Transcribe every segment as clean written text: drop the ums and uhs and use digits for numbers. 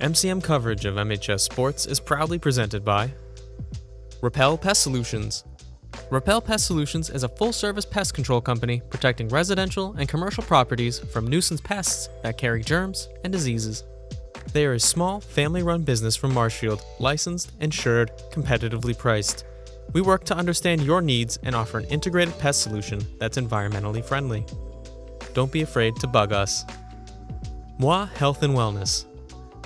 MCM coverage of MHS Sports is proudly presented by Repel Pest Solutions. Repel Pest Solutions is a full-service pest control company protecting residential and commercial properties from nuisance pests that carry germs and diseases. They are a small, family-run business from Marshfield, licensed, insured, competitively priced. We work to understand your needs and offer an integrated pest solution that's environmentally friendly. Don't be afraid to bug us. Moi Health and Wellness.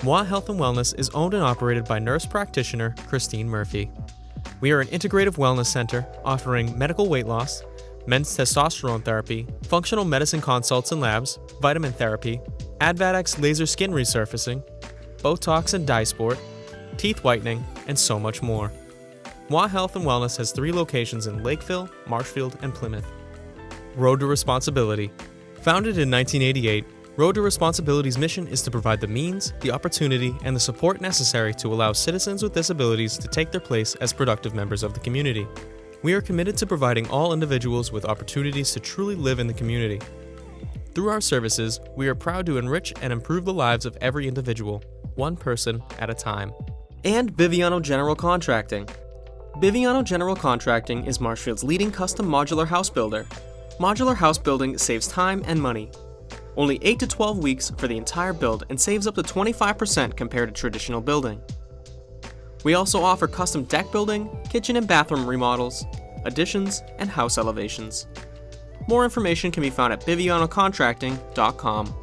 Moi Health and Wellness is owned and operated by nurse practitioner Christine Murphy. We are an integrative wellness center offering medical weight loss, men's testosterone therapy, functional medicine consults and labs, vitamin therapy, Advadex laser skin resurfacing, Botox and dye sport, teeth whitening, and so much more. Moi Health and Wellness has 3 locations in Lakeville, Marshfield, and Plymouth. Road to Responsibility. Founded in 1988, Road to Responsibility's mission is to provide the means, the opportunity, and the support necessary to allow citizens with disabilities to take their place as productive members of the community. We are committed to providing all individuals with opportunities to truly live in the community. Through our services, we are proud to enrich and improve the lives of every individual, one person at a time. And Biviano General Contracting. Biviano General Contracting is Marshfield's leading custom modular house builder. Modular house building saves time and money. Only 8 to 12 weeks for the entire build and saves up to 25% compared to traditional building. We also offer custom deck building, kitchen and bathroom remodels, additions, and house elevations. More information can be found at bivianocontracting.com.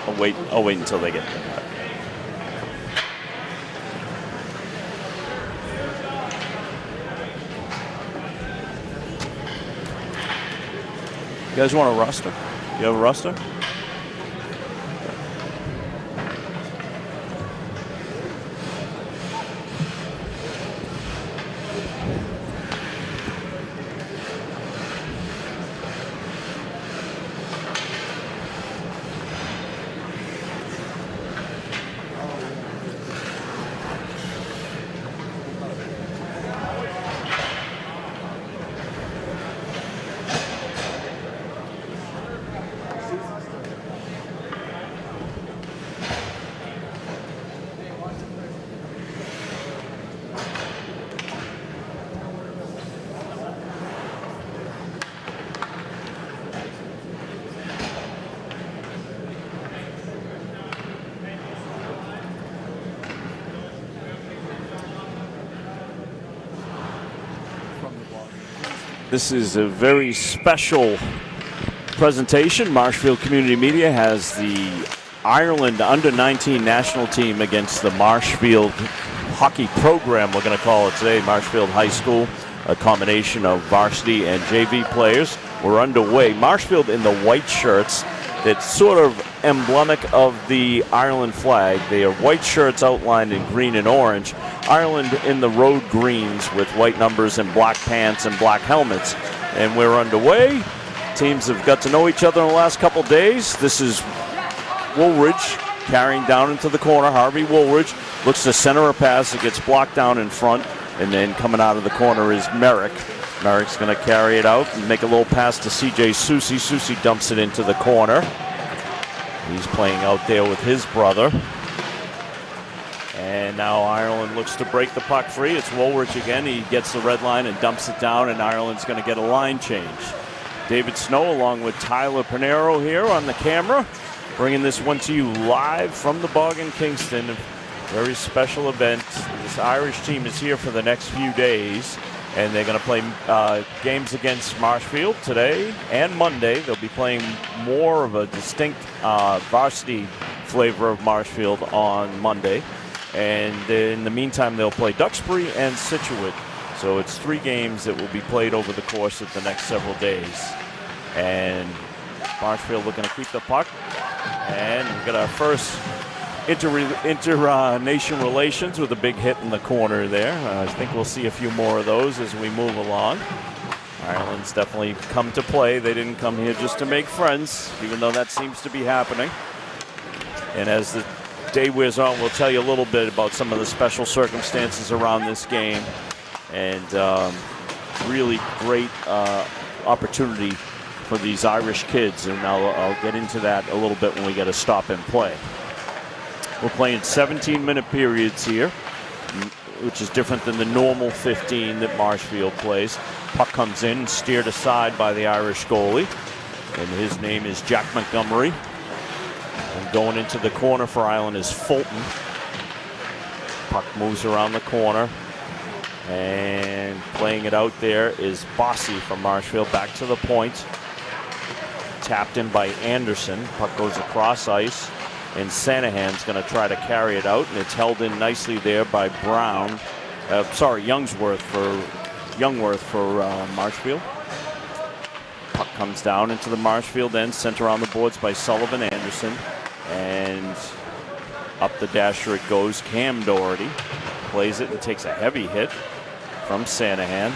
I'll wait until they get there. You guys want a roster? You have a roster? This is a very special presentation. Marshfield Community Media has the Ireland under-19 national team against the Marshfield hockey program, we're going to call it today, Marshfield High School, a combination of varsity and JV players. We're underway. Marshfield in the white shirts that's sort of emblematic of the Ireland flag. They are white shirts outlined in green and orange. Ireland in the road greens with white numbers and black pants and black helmets. And we're underway. Teams have got to know each other in the last couple days. This is Woolridge carrying down into the corner. Harvey Woolridge looks to center a pass. It gets blocked down in front. And then coming out of the corner is Merrick. Merrick's going to carry it out and make a little pass to C.J. Susie. Susie dumps it into the corner. He's playing out there with his brother. And now Ireland looks to break the puck free. It's Woolridge again. He gets the red line and dumps it down, and Ireland's going to get a line change. David Snow along with Tyler Pinero here on the camera, bringing this one to you live from the Bog in Kingston. A very special event. This Irish team is here for the next few days, and they're going to play games against Marshfield today and Monday. They'll be playing more of a distinct varsity flavor of Marshfield on Monday. And in the meantime, they'll play Duxbury and Scituate. So it's 3 games that will be played over the course of the next several days. And Marshfield looking to keep the puck. And we've got our first inter-nation relations with a big hit in the corner there. I think we'll see a few more of those as we move along. Ireland's definitely come to play. They didn't come here just to make friends, even though that seems to be happening. And as the day wears on, we'll tell you a little bit about some of the special circumstances around this game. And really great opportunity for these Irish kids. And I'll get into that a little bit when we get a stop and play. We're playing 17-minute periods here, which is different than the normal 15 that Marshfield plays. Puck comes in, steered aside by the Irish goalie, and his name is Jack Montgomery. And going into the corner for Ireland is Fulton. Puck moves around the corner, and playing it out there is Bossy from Marshfield. Back to the point. Tapped in by Anderson. Puck goes across ice. And Sanahan's going to try to carry it out, and it's held in nicely there by Brown. Youngsworth for Marshfield. Puck comes down into the Marshfield end, sent around the boards by Sullivan Anderson, and up the dasher it goes. Cam Doherty plays it and takes a heavy hit from Sanahan.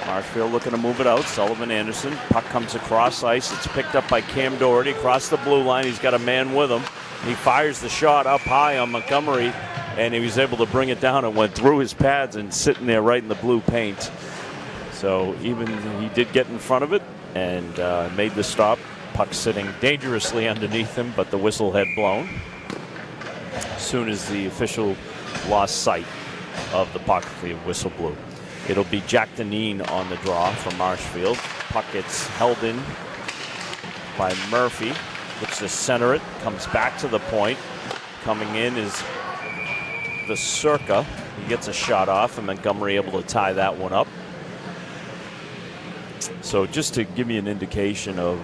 Marshfield looking to move it out. Sullivan Anderson. Puck comes across ice. It's picked up by Cam Doherty across the blue line. He's got a man with him. He fires the shot up high on Montgomery, and he was able to bring it down and went through his pads and sitting there right in the blue paint. So even he did get in front of it and made the stop. Puck sitting dangerously underneath him, but the whistle had blown as soon as the official lost sight of the puck. The whistle blew. It'll be Jack Deneen on the draw from Marshfield. Puck gets held in by Murphy. Looks to center it. Comes back to the point. Coming in is the Circa. He gets a shot off, and Montgomery able to tie that one up. So just to give you an indication of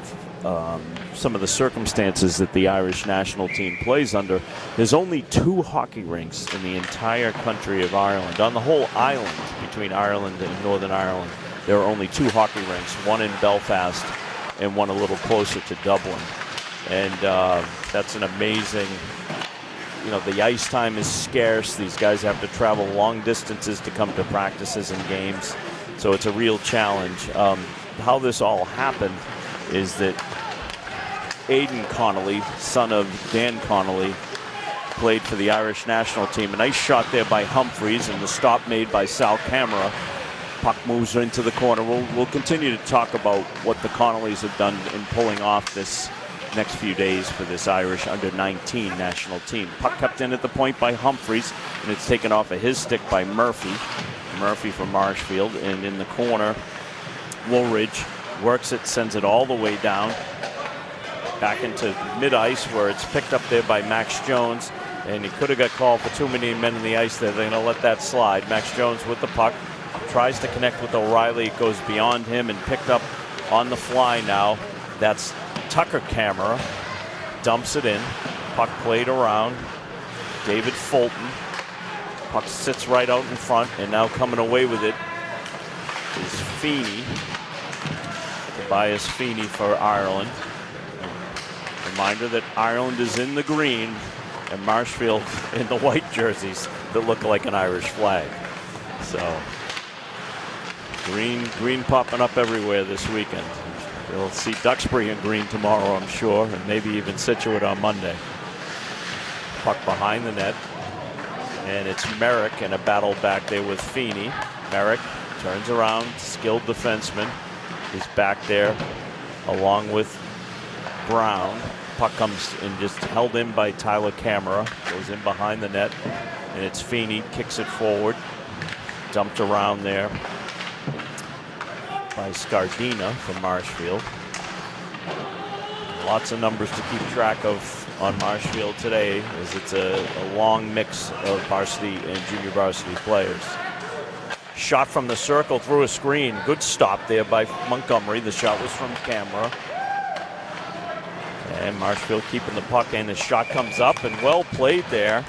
some of the circumstances that the Irish national team plays under, there's only 2 hockey rinks in the entire country of Ireland. On the whole island between Ireland and Northern Ireland, there are only 2 hockey rinks, one in Belfast and one a little closer to Dublin. And that's an amazing, the ice time is scarce. These guys have to travel long distances to come to practices and games. So it's a real challenge. How this all happened is that Aidan Connolly, son of Dan Connolly, played for the Irish national team. A nice shot there by Humphreys, and the stop made by Sal Camera. Puck moves into the corner. We'll continue to talk about what the Connollys have done in pulling off this next few days for this Irish under-19 national team. Puck kept in at the point by Humphreys, and it's taken off of his stick by Murphy. Murphy from Marshfield, and in the corner, Woolridge works it, sends it all the way down, back into mid-ice where it's picked up there by Max Jones, and he could have got called for too many men in the ice there. They're going to let that slide. Max Jones with the puck, tries to connect with O'Reilly. It goes beyond him and picked up on the fly now. That's Tucker Camera, dumps it in. Puck played around. David Fulton. Puck sits right out in front, and now coming away with it is Feeney. Tobias Feeney for Ireland. Reminder that Ireland is in the green and Marshfield in the white jerseys that look like an Irish flag. So green popping up everywhere this weekend. We'll see Duxbury in green tomorrow, I'm sure, and maybe even Scituate on Monday. Puck behind the net. And it's Merrick in a battle back there with Feeney. Merrick turns around, skilled defenseman. He's back there along with Brown. Puck comes and just held in by Tyler Camera. Goes in behind the net. And it's Feeney, kicks it forward. Dumped around there by Scardina from Marshfield. Lots of numbers to keep track of on Marshfield today, as it's a long mix of varsity and junior varsity players. Shot from the circle through a screen. Good stop there by Montgomery. The shot was from Camera. And Marshfield keeping the puck, and the shot comes up, and well played there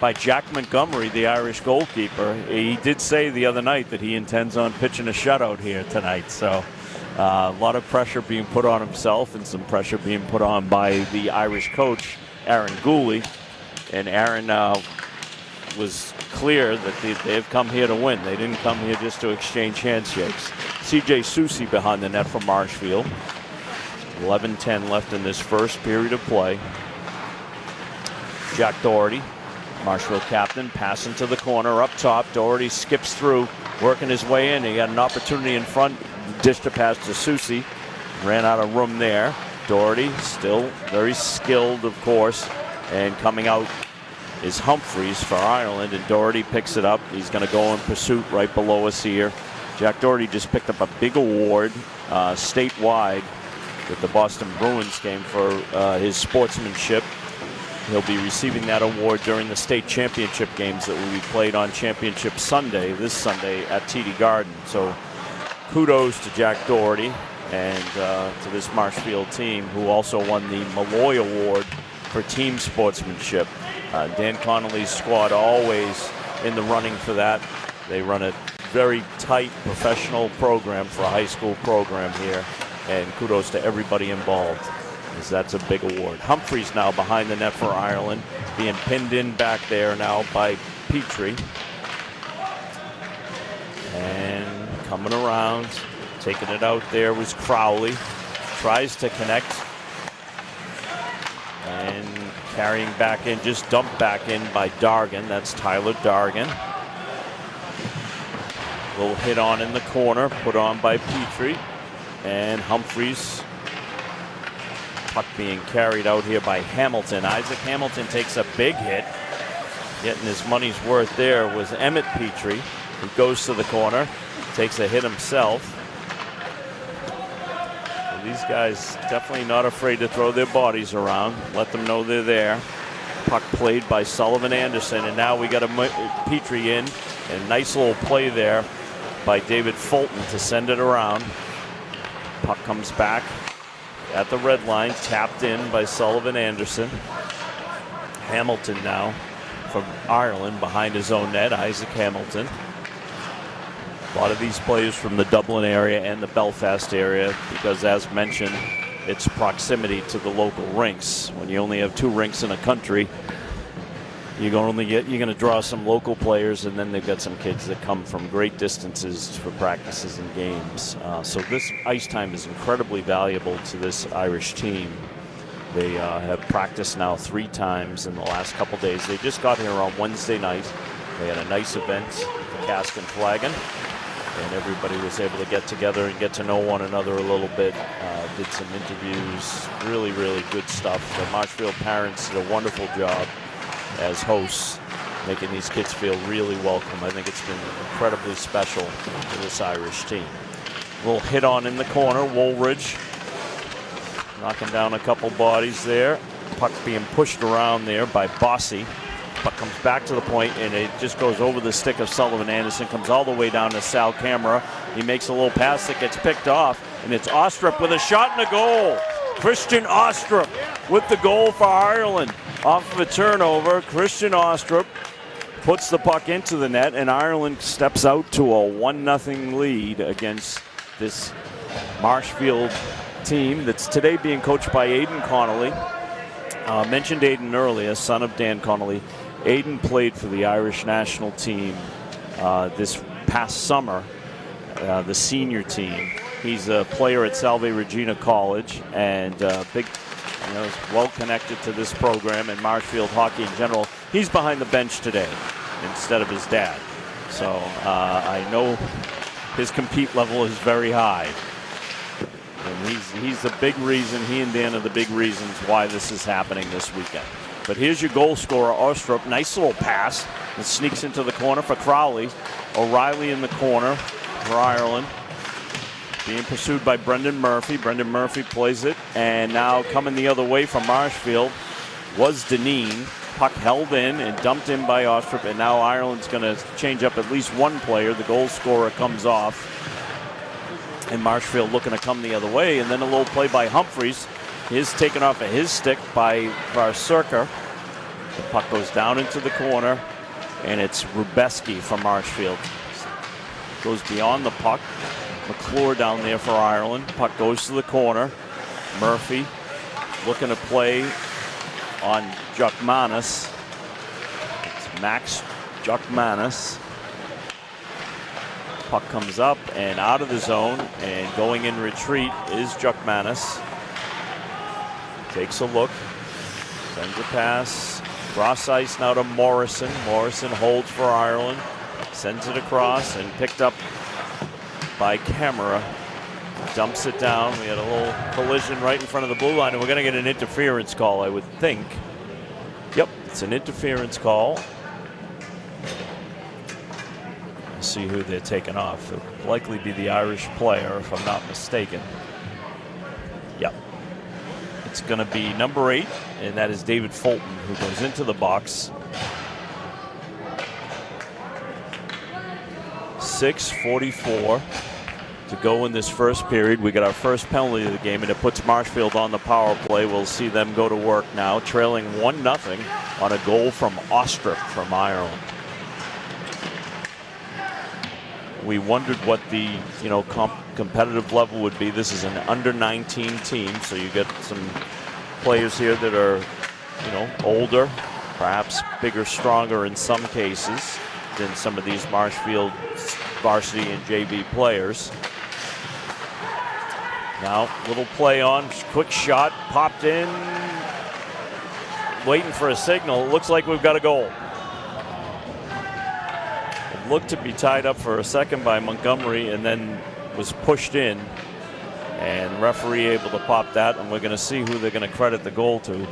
by Jack Montgomery, the Irish goalkeeper. He did say the other night that he intends on pitching a shutout here tonight. So a lot of pressure being put on himself, and some pressure being put on by the Irish coach, Aaron Gooley. And Aaron was clear that they've come here to win. They didn't come here just to exchange handshakes. C.J. Soucy behind the net from Marshfield. 11:10 left in this first period of play. Jack Doherty, Marshfield captain, passing to the corner up top. Doherty skips through, working his way in. He had an opportunity in front. Dished a pass to Soucy. Ran out of room there. Doherty still very skilled, of course. And coming out is Humphreys for Ireland. And Doherty picks it up. He's going to go in pursuit right below us here. Jack Doherty just picked up a big award statewide with the Boston Bruins game for his sportsmanship. He'll be receiving that award during the state championship games that will be played on Championship Sunday, this Sunday at TD Garden. So kudos to Jack Doherty and to this Marshfield team, who also won the Malloy Award for team sportsmanship. Dan Connolly's squad always in the running for that. They run a very tight professional program for a high school program here, and kudos to everybody involved, as that's a big award. Humphreys now behind the net for Ireland, being pinned in back there now by Petrie. And coming around, taking it out there was Crowley. Tries to connect. And carrying back in, just dumped back in by Dargan. That's Tyler Dargan. Little hit on in the corner, put on by Petrie. And Humphreys. Puck being carried out here by Hamilton. Isaac Hamilton takes a big hit. Getting his money's worth there was Emmett Petrie, who goes to the corner, takes a hit himself. So these guys definitely not afraid to throw their bodies around, let them know they're there. Puck played by Sullivan Anderson, and now we got a Petrie in, and nice little play there by David Fulton to send it around. Puck comes back at the red line, tapped in by Sullivan Anderson. Hamilton now from Ireland behind his own net, Isaac Hamilton. A lot of these players from the Dublin area and the Belfast area, because as mentioned, it's proximity to the local rinks. When you only have 2 rinks in a country, you're going to draw some local players, and then they've got some kids that come from great distances for practices and games. So this ice time is incredibly valuable to this Irish team. They have practiced now 3 times in the last couple days. They just got here on Wednesday night. They had a nice event, the Cask and Flagon, and everybody was able to get together and get to know one another a little bit. Did some interviews, really, really good stuff. The Marshfield parents did a wonderful job as hosts, making these kids feel really welcome. I think it's been incredibly special for this Irish team. A little hit on in the corner, Woolridge knocking down a couple bodies there. Puck being pushed around there by Bossy. Puck comes back to the point, and it just goes over the stick of Sullivan Anderson, comes all the way down to Sal Camera. He makes a little pass that gets picked off, and it's Ostrup with a shot and a goal. Christian Ostrup with the goal for Ireland. Off of a turnover, Christian Ostrup puts the puck into the net, and Ireland steps out to a 1-0 lead against this Marshfield team that's today being coached by Aidan Connolly. Mentioned Aidan earlier, son of Dan Connolly. Aidan played for the Irish national team this past summer, the senior team. He's a player at Salve Regina College, and is well connected to this program and Marshfield hockey in general. He's behind the bench today instead of his dad. So I know his compete level is very high. And he's the big reason, he and Dan are the big reasons why this is happening this weekend. But here's your goal scorer, Ostrup. Nice little pass. It sneaks into the corner for Crowley. O'Reilly in the corner for Ireland. Being pursued by Brendan Murphy. Brendan Murphy plays it. And now coming the other way from Marshfield was Deneen. Puck held in and dumped in by Ostrup. And now Ireland's going to change up at least one player. The goal scorer comes off. And Marshfield looking to come the other way. And then a little play by Humphreys. His taken off of his stick by Varsurka. The puck goes down into the corner. And it's Rubeski from Marshfield. Goes beyond the puck. McClure down there for Ireland. Puck goes to the corner. Murphy looking to play on Jukmanis. It's Max Jukmanis. Puck comes up and out of the zone, and going in retreat is Jukmanis. Takes a look, sends a pass, cross ice now to Morrison. Morrison holds for Ireland, sends it across and picked up by Camera. Dumps it down. We had a little collision right in front of the blue line, and we're going to get an interference call, I would think. Yep, it's an interference call. Let's see who they're taking off. It'll likely be the Irish player, if I'm not mistaken. Yep. It's going to be number 8, and that is David Fulton, who goes into the box. 6:44 to go in this first period. We got our first penalty of the game, and it puts Marshfield on the power play. We'll see them go to work now, trailing 1-0 on a goal from Ostrup from Ireland. We wondered what the competitive level would be. This is an under-19 team, so you get some players here that are older, perhaps bigger, stronger in some cases than some of these Marshfield varsity and JV players. Now, little play on, quick shot, popped in, waiting for a signal. It looks like we've got a goal. It looked to be tied up for a second by Montgomery and then was pushed in. And referee able to pop that, and we're going to see who they're going to credit the goal to.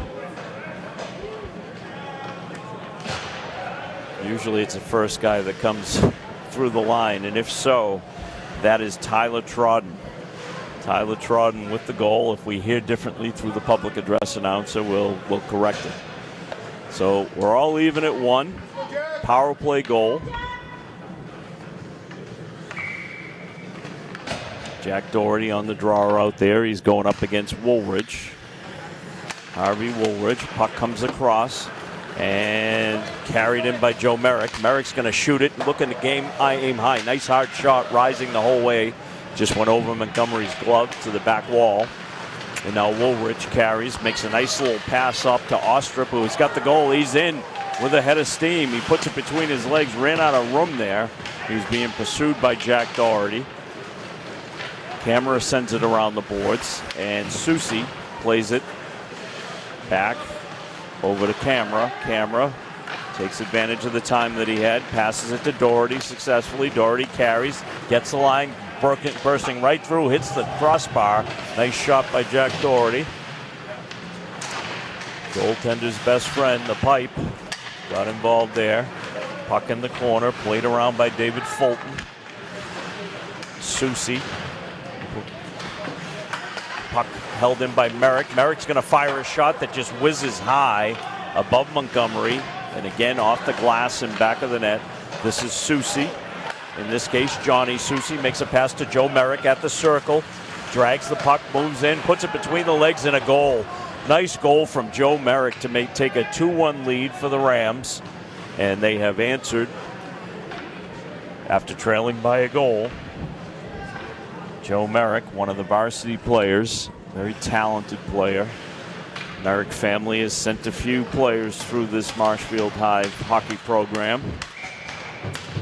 Usually it's the first guy that comes through the line, and if so, that is Tyler Trodden. Tyler Trodden with the goal. If we hear differently through the public address announcer, we'll correct it. So we're all even at 1. Power play goal. Jack Doherty on the draw out there. He's going up against Woolridge. Harvey Woolridge. Puck comes across and carried in by Joe Merrick. Merrick's going to shoot it. Looking to aim high. Nice hard shot, rising the whole way. Just went over Montgomery's glove to the back wall. And now Woolridge carries, makes a nice little pass up to Ostrup, who's got the goal. He's in with a head of steam. He puts it between his legs, ran out of room there. He was being pursued by Jack Doherty. Camera sends it around the boards, and Susie plays it back over to Camera. Camera takes advantage of the time that he had, passes it to Doherty successfully. Doherty carries, gets the line, bursting right through, hits the crossbar. Nice shot by Jack Doherty. Goaltender's best friend, the pipe, got involved there. Puck in the corner, played around by David Fulton. Susie. Puck held in by Merrick. Merrick's going to fire a shot that just whizzes high above Montgomery. And again, off the glass and back of the net. This is Susie. In this case, Johnny Susie makes a pass to Joe Merrick at the circle. Drags the puck, moves in, puts it between the legs, and a goal. Nice goal from Joe Merrick to take a 2-1 lead for the Rams. And they have answered after trailing by a goal. Joe Merrick, one of the varsity players, very talented player. Merrick family has sent a few players through this Marshfield High hockey program.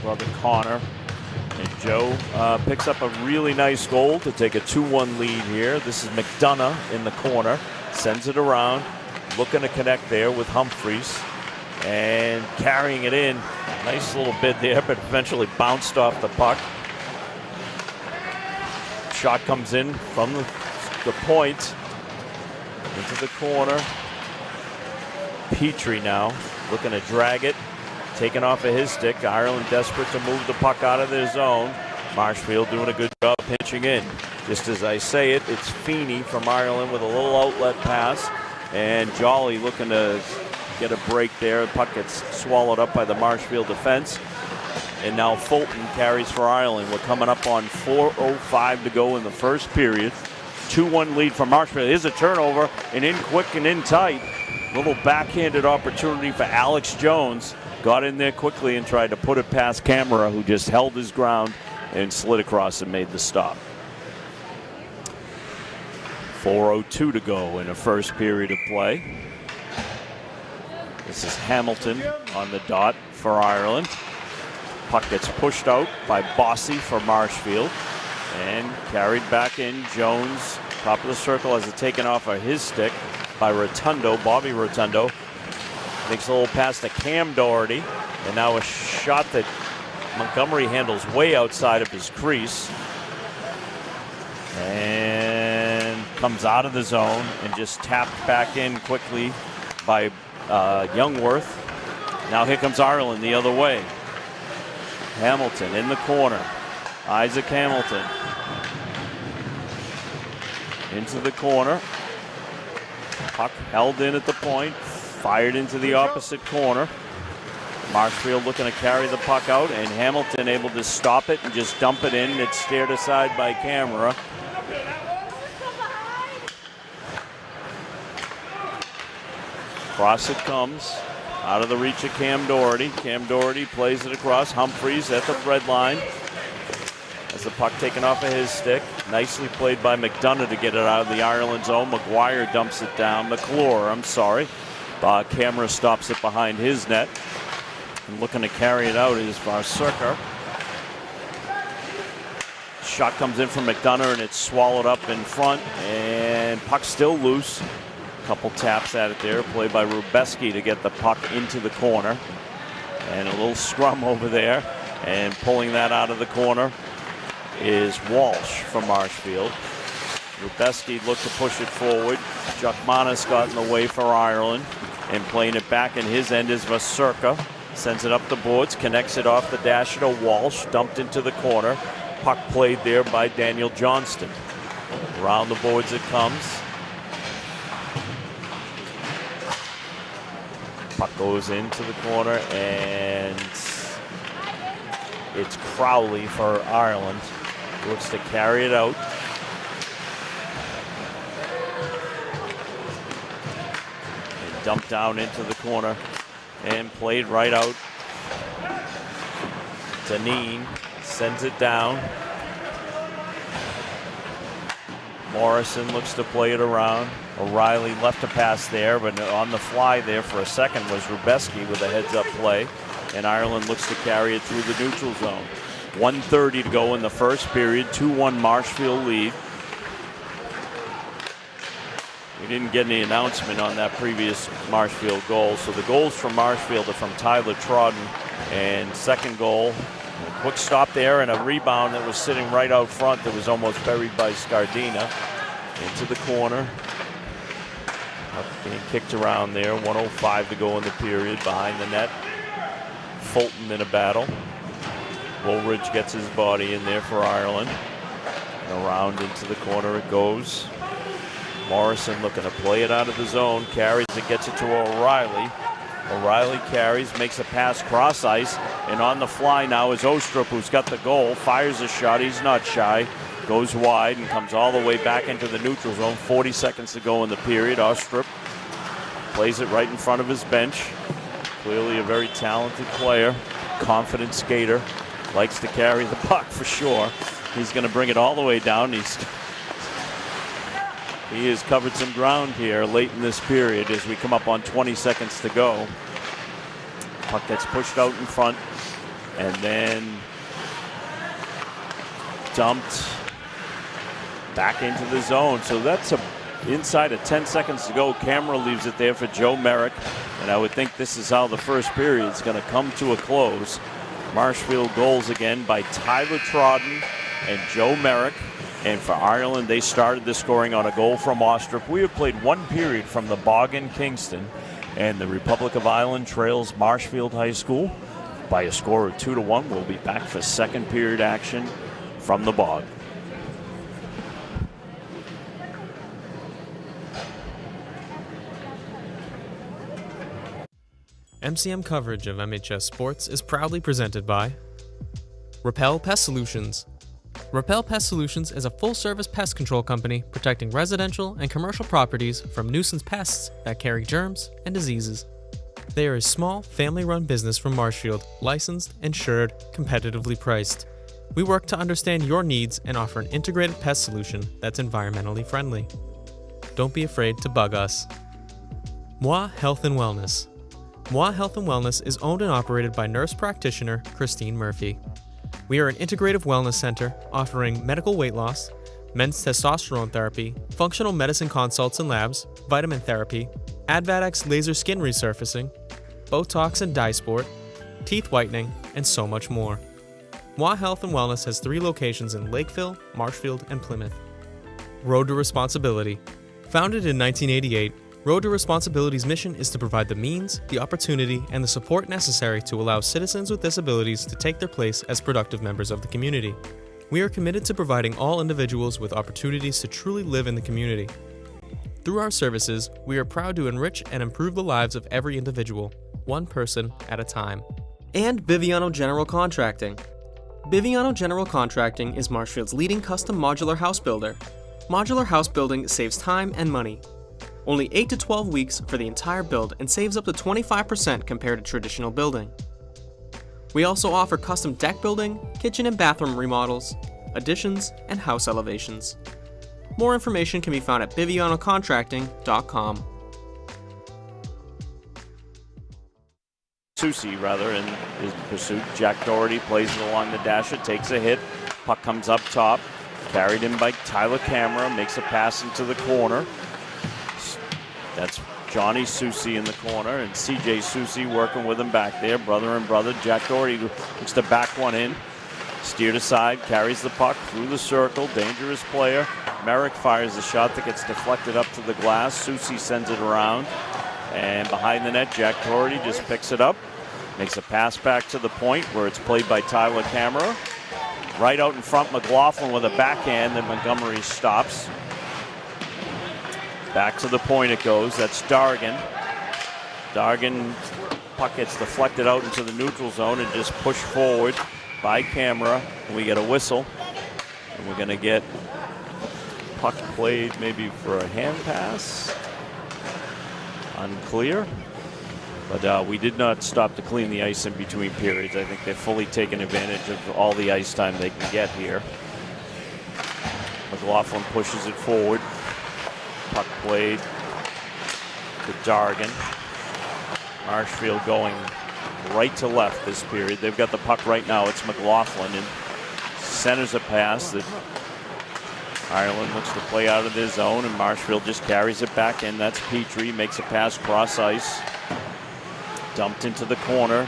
Brother Connor and Joe picks up a really nice goal to take a 2-1 lead here. This is McDonough in the corner, sends it around, looking to connect there with Humphreys and carrying it in. Nice little bid there, but eventually bounced off the puck. Shot comes in from the point into the corner. Petrie now looking to drag it, taken off of his stick. Ireland desperate to move the puck out of their zone. Marshfield doing a good job pinching in. Just as I say it, it's Feeney from Ireland with a little outlet pass, and Jolly looking to get a break there. The puck gets swallowed up by the Marshfield defense. And now Fulton carries for Ireland. We're coming up on 4:05 to go in the first period. 2-1 lead for Marshfield. Here's a turnover, and in quick and in tight. Little backhanded opportunity for Alex Jones. Got in there quickly and tried to put it past Camera, who just held his ground and slid across and made the stop. 4:02 to go in the first period of play. This is Hamilton on the dot for Ireland. Puck gets pushed out by Bossy for Marshfield and carried back in. Jones, top of the circle, has it taken off of his stick by Rotundo. Bobby Rotundo makes a little pass to Cam Doherty, and now a shot that Montgomery handles way outside of his crease and comes out of the zone and just tapped back in quickly by Youngworth. Now here comes Ireland the other way. Hamilton in the corner. Isaac Hamilton into the corner. Puck held in at the point, fired into the opposite corner. Marshfield looking to carry the puck out, and Hamilton able to stop it and just dump it in. It's steered aside by Camera. Across it comes. Out of the reach of Cam Doherty. Cam Doherty plays it across. Humphreys at the red line. As the puck taken off of his stick. Nicely played by McDonough to get it out of the Ireland zone. McGuire dumps it down. McClure, I'm sorry. Camera stops it behind his net. And looking to carry it out is Varsity. Shot comes in from McDonough and it's swallowed up in front. And puck still loose. Couple taps at it there, played by Rubeski to get the puck into the corner. And a little scrum over there. And pulling that out of the corner is Walsh from Marshfield. Rubeski looked to push it forward. Jukmanis got in the way for Ireland. And playing it back in his end is Vasurka. Sends it up the boards, connects it off the dash to Walsh. Dumped into the corner. Puck played there by Daniel Johnston. Around the boards it comes. Puck goes into the corner, and it's Crowley for Ireland. Looks to carry it out. dumped down into the corner and played right out. Deneen sends it down. Morrison looks to play it around. O'Reilly left a pass there, but on the fly there for a second was Rubeski with a heads-up play. And Ireland looks to carry it through the neutral zone. 1:30 to go in the first period. 2-1 Marshfield lead. We didn't get any announcement on that previous Marshfield goal. So the goals from Marshfield are from Tyler Trodden. And second goal, a quick stop there and a rebound that was sitting right out front that was almost buried by Scardina. Into the corner. Being kicked around there. 1:05 to go in the period behind the net. Fulton in a battle. Woolridge gets his body in there for Ireland. And around into the corner it goes. Morrison looking to play it out of the zone. Carries it, gets it to O'Reilly. O'Reilly carries, makes a pass cross ice. And on the fly now is Ostrup, who's got the goal. Fires a shot. He's not shy. Goes wide and comes all the way back into the neutral zone. 40 seconds to go in the period. Ostrup plays it right in front of his bench. Clearly a very talented player. Confident skater. Likes to carry the puck for sure. He's going to bring it all the way down. He has covered some ground here late in this period as we come up on 20 seconds to go. Puck gets pushed out in front and then dumped back into the zone. So that's inside of 10 seconds to go. Camera leaves it there for Joe Merrick. And I would think this is how the first period is going to come to a close. Marshfield goals again by Tyler Trodden and Joe Merrick. And for Ireland, they started the scoring on a goal from Ostrup. We have played one period from the Bog in Kingston, and the Republic of Ireland trails Marshfield High School by a score of 2-1. We'll be back for second period action from the Bog. MCM coverage of MHS Sports is proudly presented by Repel Pest Solutions. Repel Pest Solutions is a full-service pest control company protecting residential and commercial properties from nuisance pests that carry germs and diseases. They are a small, family-run business from Marshfield, licensed, insured, competitively priced. We work to understand your needs and offer an integrated pest solution that's environmentally friendly. Don't be afraid to bug us. Moi Health and Wellness. Moi Health and Wellness is owned and operated by nurse practitioner Christine Murphy. We are an integrative wellness center offering medical weight loss, men's testosterone therapy, functional medicine consults and labs, vitamin therapy, Advadex laser skin resurfacing, Botox and dye sport, teeth whitening, and so much more. Moi Health and Wellness has 3 locations in Lakeville, Marshfield, and Plymouth. Road to Responsibility. Founded in 1988, Road to Responsibility's mission is to provide the means, the opportunity, and the support necessary to allow citizens with disabilities to take their place as productive members of the community. We are committed to providing all individuals with opportunities to truly live in the community. Through our services, we are proud to enrich and improve the lives of every individual, one person at a time. And Biviano General Contracting. Biviano General Contracting is Marshfield's leading custom modular house builder. Modular house building saves time and money. Only 8 to 12 weeks for the entire build and saves up to 25% compared to traditional building. We also offer custom deck building, kitchen and bathroom remodels, additions, and house elevations. More information can be found at bivianocontracting.com. Susi, in his pursuit. Jack Doherty plays it along the dasher, takes a hit. Puck comes up top. Carried in by Tyler Camera, makes a pass into the corner. That's Johnny Susi in the corner, and CJ Susi working with him back there. Brother and brother. Jack Doherty looks to back one in. Steered aside, carries the puck through the circle. Dangerous player. Merrick fires a shot that gets deflected up to the glass. Susi sends it around. And behind the net, Jack Doherty just picks it up. Makes a pass back to the point where it's played by Tyler Camera. Right out in front, McLaughlin with a backhand that Montgomery stops. Back to the point it goes. That's Dargan. Dargan, puck gets deflected out into the neutral zone and just pushed forward by Camera. And we get a whistle. And we're going to get puck played maybe for a hand pass. unclear. But we did not stop to clean the ice in between periods. I think they've fully taken advantage of all the ice time they can get here. McLaughlin pushes it forward. Puck played to Dargan. Marshfield going right to left this period. They've got the puck right now. It's McLaughlin and centers a pass that Ireland looks to play out of their zone, and Marshfield just carries it back in. That's Petrie, makes a pass cross ice. Dumped into the corner.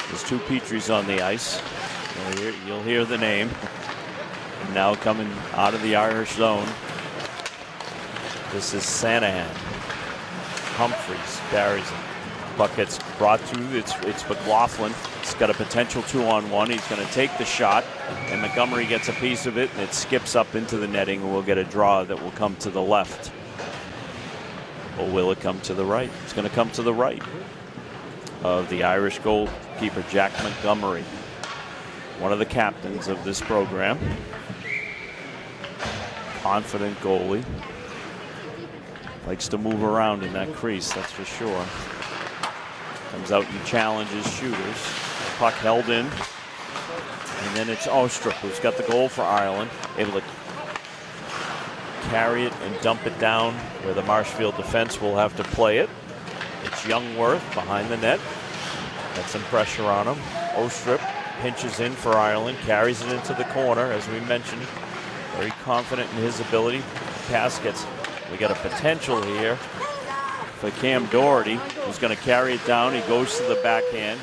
There's two Petries on the ice. You'll hear the name. And now coming out of the Irish zone, this is Sanahan. Humphreys carries it. Puck gets brought through. It's McLaughlin. He's got a potential 2-on-1. He's going to take the shot, and Montgomery gets a piece of it, and it skips up into the netting, and we'll get a draw that will come to the left. Or will it come to the right? It's going to come to the right of the Irish goalkeeper, Jack Montgomery, one of the captains of this program. Confident goalie. Likes to move around in that crease, that's for sure. Comes out and challenges shooters. Puck held in. And then it's Ostrup who's got the goal for Ireland. Able to carry it and dump it down where the Marshfield defense will have to play it. It's Youngworth behind the net. Got some pressure on him. Ostrup pinches in for Ireland, carries it into the corner, as we mentioned. Very confident in his ability. Pass gets, we got a potential here for Cam Doherty, who's going to carry it down. He goes to the backhand.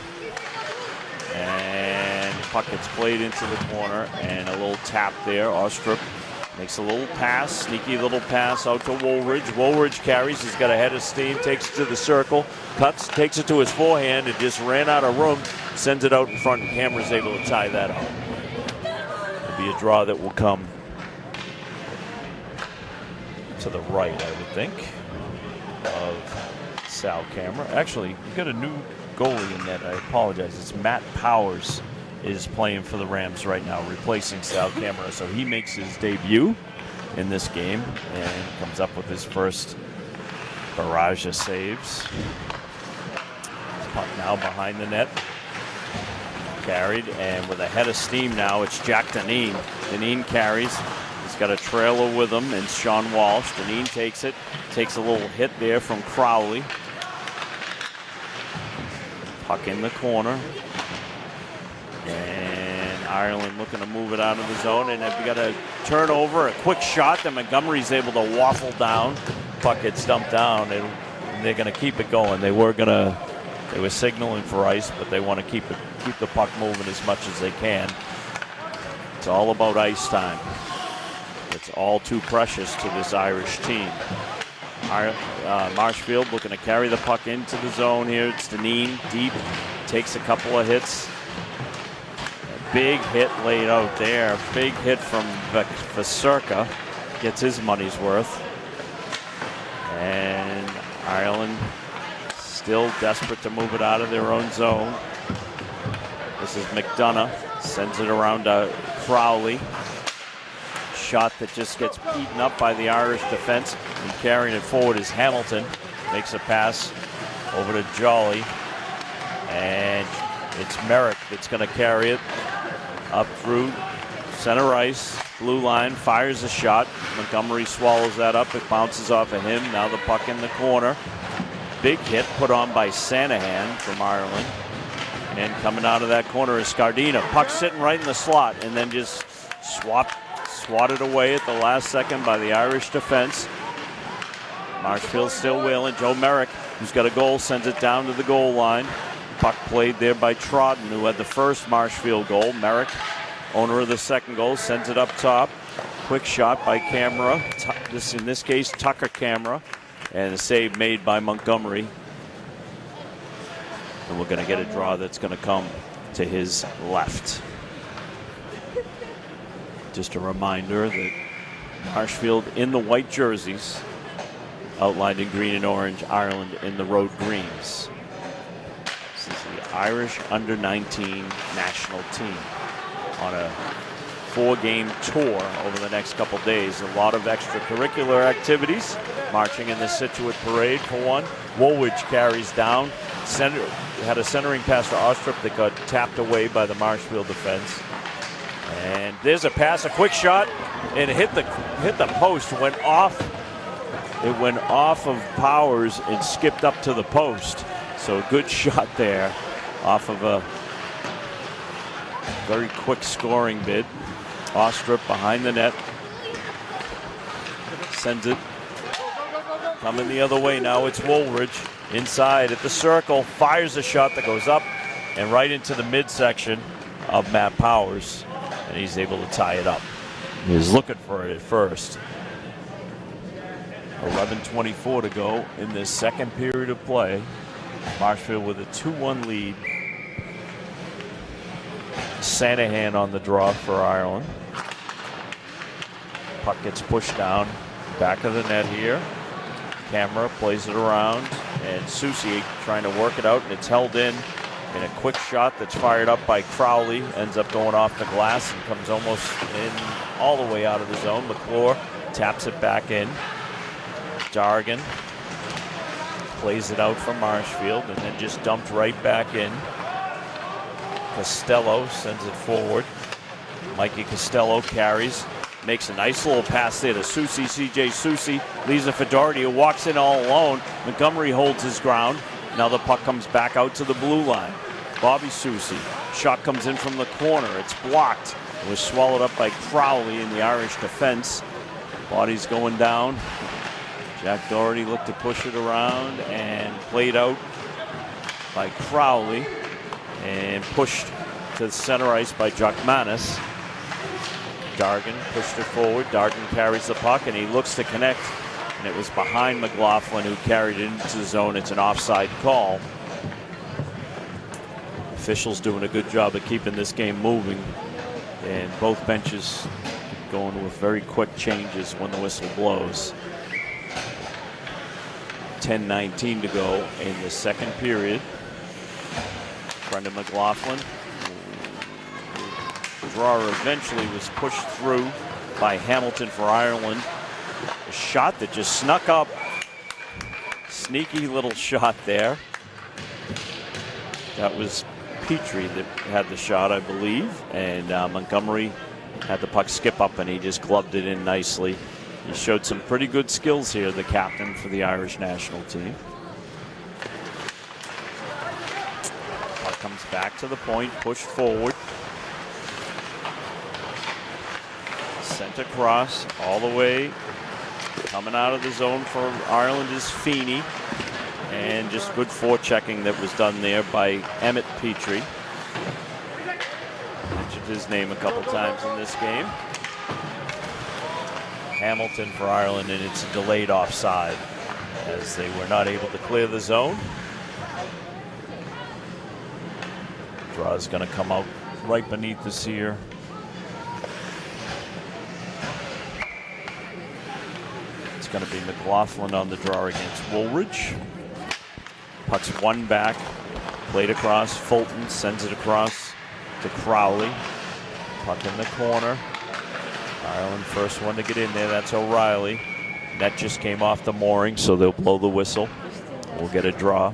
And the puck gets played into the corner, and a little tap there. Ostrup makes a little pass, sneaky little pass out to Woolridge. Woolridge carries, he's got a head of steam, takes it to the circle, cuts, takes it to his forehand, and just ran out of room, sends it out in front, and Cameron's able to tie that up. It'll be a draw that will come to the right, I would think, of Sal Cameron. Actually, we've got a new goalie in net. I apologize. It's Matt Powers is playing for the Rams right now, replacing Sal Camera. So he makes his debut in this game and comes up with his first barrage of saves. Puck now behind the net. Carried, and with a head of steam now, it's Jack Dineen. Dineen carries. He's got a trailer with him, and Sean Walsh. Dineen takes it. Takes a little hit there from Crowley. Puck in the corner. And Ireland looking to move it out of the zone, and we got a turnover, a quick shot that Montgomery's able to waffle down. Puck gets dumped down, and they're going to keep it going. They were signaling for ice, but they want to keep the puck moving as much as they can. It's all about ice time. It's all too precious to this Irish team. Marshfield looking to carry the puck into the zone here. It's Dineen deep, takes a couple of hits. Big hit laid out there. Big hit from Vasurka. Gets his money's worth. And Ireland still desperate to move it out of their own zone. This is McDonough. Sends it around to Crowley. Shot that just gets beaten up by the Irish defense. And carrying it forward is Hamilton. Makes a pass over to Jolly. And it's Merrick that's going to carry it up through center ice, blue line, fires a shot. Montgomery swallows that up. It bounces off of him. Now the puck in the corner. Big hit put on by Sanahan from Ireland. And coming out of that corner is Scardina. Puck sitting right in the slot, and then just swatted away at the last second by the Irish defense. Marshfield still wheeling. Joe Merrick, who's got a goal, sends it down to the goal line. Puck played there by Trodden, who had the first Marshfield goal. Merrick, owner of the second goal, sends it up top. Quick shot by Camera. In this case, Tucker Camera. And a save made by Montgomery. And we're going to get a draw that's going to come to his left. Just a reminder that Marshfield in the white jerseys, outlined in green and orange, Ireland in the road greens. This is the Irish under-19 national team on a 4-game tour over the next couple days. A lot of extracurricular activities. Marching in the Situate Parade for one. Woolwich carries down. Had a centering pass to Ostrup that got tapped away by the Marshfield defense. And there's a pass, a quick shot, and it hit the post. Went off. It went off of Powers and skipped up to the post. So a good shot there off of a very quick scoring bid. Ostrup behind the net. Sends it. Coming the other way now, it's Woolridge. Inside at the circle, fires a shot that goes up and right into the midsection of Matt Powers. And he's able to tie it up. He was looking for it at first. 11:24 to go in this second period of play. Marshfield with a 2-1 lead. Sanahan on the draw for Ireland. Puck gets pushed down. Back of the net here. Camera plays it around. And Susi trying to work it out, and it's held in. And a quick shot that's fired up by Crowley ends up going off the glass and comes almost in all the way out of the zone. McClure taps it back in. Dargan plays it out for Marshfield and then just dumped right back in. Costello sends it forward. Mikey Costello carries, makes a nice little pass there to Susi. CJ Susi leaves it for Doherty, who walks in all alone. Montgomery holds his ground. Now the puck comes back out to the blue line. Bobby Susi. Shot comes in from the corner. It's blocked. It was swallowed up by Crowley in the Irish defense. Body's going down. Jack Doherty looked to push it around and played out by Crowley and pushed to the center ice by Jacmanis. Dargan pushed it forward. Dargan carries the puck and he looks to connect. And it was behind McLaughlin who carried it into the zone. It's an offside call. Officials doing a good job of keeping this game moving. And both benches going with very quick changes when the whistle blows. 10:19 to go in the second period. Brendan McLaughlin. Drawer eventually was pushed through by Hamilton for Ireland. A shot that just snuck up. Sneaky little shot there. That was Petrie that had the shot, I believe. And Montgomery had the puck skip up and he just gloved it in nicely. He showed some pretty good skills here, the captain for the Irish national team. Puck comes back to the point, pushed forward. Sent across all the way. Coming out of the zone for Ireland is Feeney. And just good forechecking that was done there by Emmett Petrie. Mentioned his name a couple times in this game. Hamilton for Ireland, and it's a delayed offside as they were not able to clear the zone. Draw is going to come out right beneath us here. It's going to be McLaughlin on the draw against Woolridge. Puck's one back, played across. Fulton sends it across to Crowley. Puck in the corner. Ireland first one to get in there, that's O'Reilly. Net just came off the mooring, so they'll blow the whistle. We'll get a draw.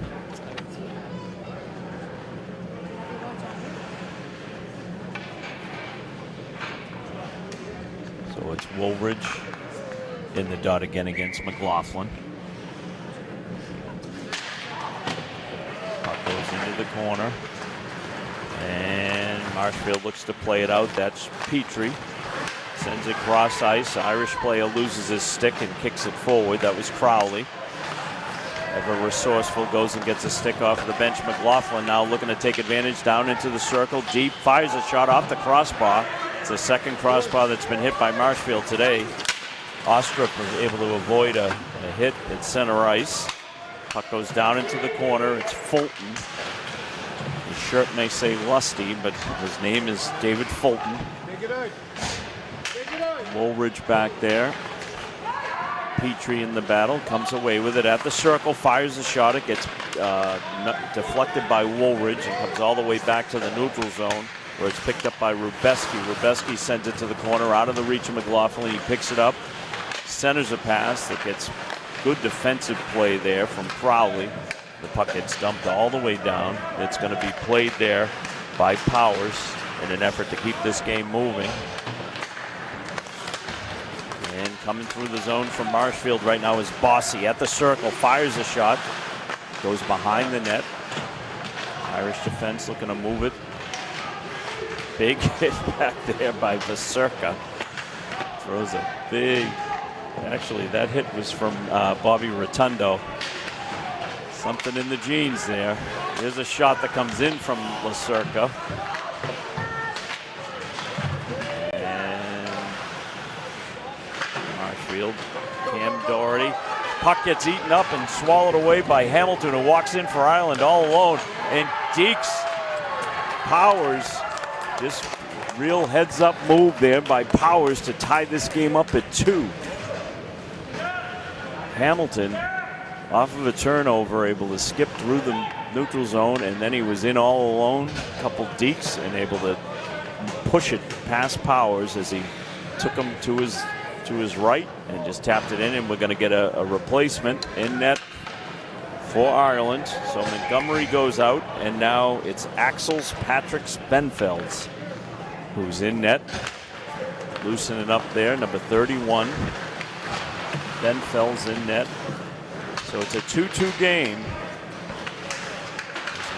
So it's Woolridge in the dot again against McLaughlin. Puck goes into the corner. And Marshfield looks to play it out. That's Petrie. Sends it cross ice. Irish player loses his stick and kicks it forward. That was Crowley. Ever resourceful, goes and gets a stick off the bench. McLaughlin now looking to take advantage down into the circle. Deep, fires a shot off the crossbar. It's the second crossbar that's been hit by Marshfield today. Ostrup was able to avoid a hit at center ice. Puck goes down into the corner. It's Fulton. His shirt may say Lusty, but his name is David Fulton. Woolridge back there. Petrie in the battle, comes away with it at the circle, fires a shot. It gets deflected by Woolridge and comes all the way back to the neutral zone. where it's picked up by Rubeski. Rubeski sends it to the corner, out of the reach of McLaughlin. He picks it up, centers a pass that gets good defensive play there from Crowley. The puck gets dumped all the way down. It's going to be played there by Powers in an effort to keep this game moving. And coming through the zone from Marshfield right now is Bossy at the circle, fires a shot, goes behind the net. Irish defense looking to move it. Big hit back there by Vaserka. Throws a big, actually that hit was from Bobby Rotundo. Something in the genes there. Here's a shot that comes in from Vaserka. Marshfield, Cam Doherty. Puck gets eaten up and swallowed away by Hamilton, who walks in for Ireland all alone. And Deeks, Powers, just real heads-up move there by Powers to tie this game up at 2. Hamilton, off of a turnover, able to skip through the neutral zone, and then he was in all alone. A couple dekes and able to push it past Powers as he took him to his right and just tapped it in, and we're going to get a replacement in net for Ireland. So Montgomery goes out, and now it's Axels Patrick Benfelds who's in net. Loosening up there, number 31. Benfelds in net. So it's a 2-2 game.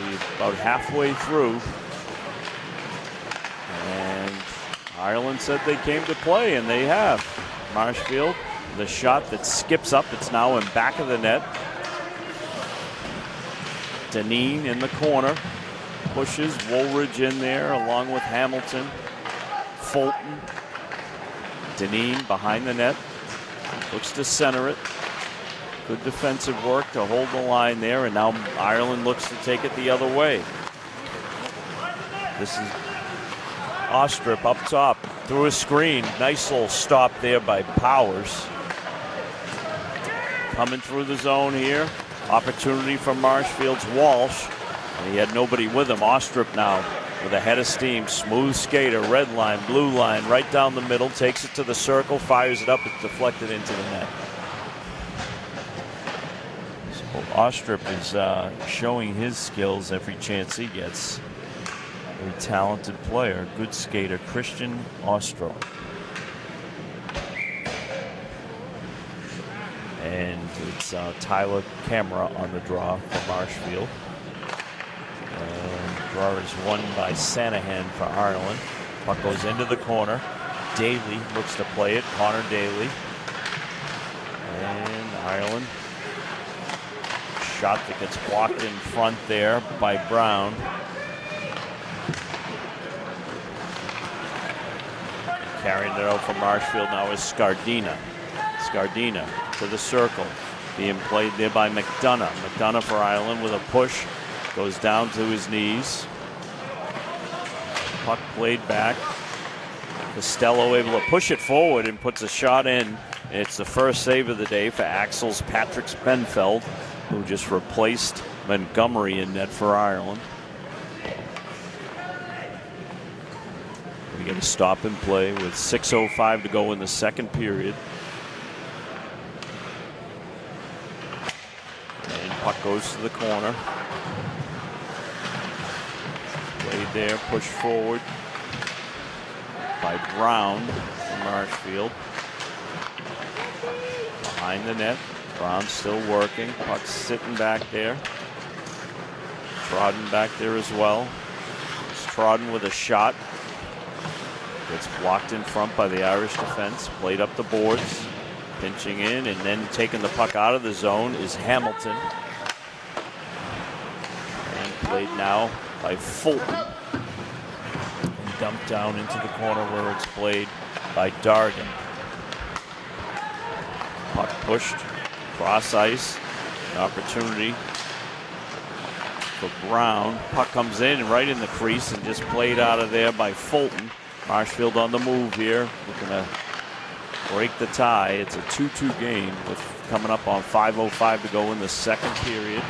We're about halfway through. And Ireland said they came to play, and they have. Marshfield, the shot that skips up. It's now in back of the net. Deneen in the corner. Pushes Woolridge in there along with Hamilton. Fulton. Deneen behind the net. Looks to center it. Good defensive work to hold the line there, and now Ireland looks to take it the other way. This is Ostrip up top through a screen. Nice little stop there by Powers. Coming through the zone here. Opportunity for Marshfield's Walsh. And he had nobody with him. Ostrip now with a head of steam. Smooth skater, red line, blue line, right down the middle. Takes it to the circle, fires it up. It's deflected into the net. So Ostrip is showing his skills every chance he gets. A talented player, good skater, Christian Ostro. And it's Tyler Camera on the draw for Marshfield. Draw is won by Sanahan for Ireland. Puck goes into the corner. Daly looks to play it. Connor Daly. And Ireland. Shot that gets blocked in front there by Brown. Carrying it out for Marshfield now is Scardina. Scardina to the circle. Being played there by McDonough. McDonough for Ireland with a push. Goes down to his knees. Puck played back. Costello able to push it forward and puts a shot in. It's the first save of the day for Axels Patrick Benfeld, who just replaced Montgomery in net for Ireland. We get a stop and play with 6:05 to go in the second period. And puck goes to the corner. Played there, pushed forward by Brown from Marshfield. Behind the net, Brown still working. Puck sitting back there. Trodden back there as well. It's Trodden with a shot. Gets blocked in front by the Irish defense. Played up the boards. Pinching in and then taking the puck out of the zone is Hamilton. And played now by Fulton. And dumped down into the corner where it's played by Dargan. Puck pushed cross ice. An opportunity for Brown. Puck comes in right in the crease and just played out of there by Fulton. Marshfield on the move here, looking to break the tie. It's a 2-2 game with coming up on 5:05 to go in the second period.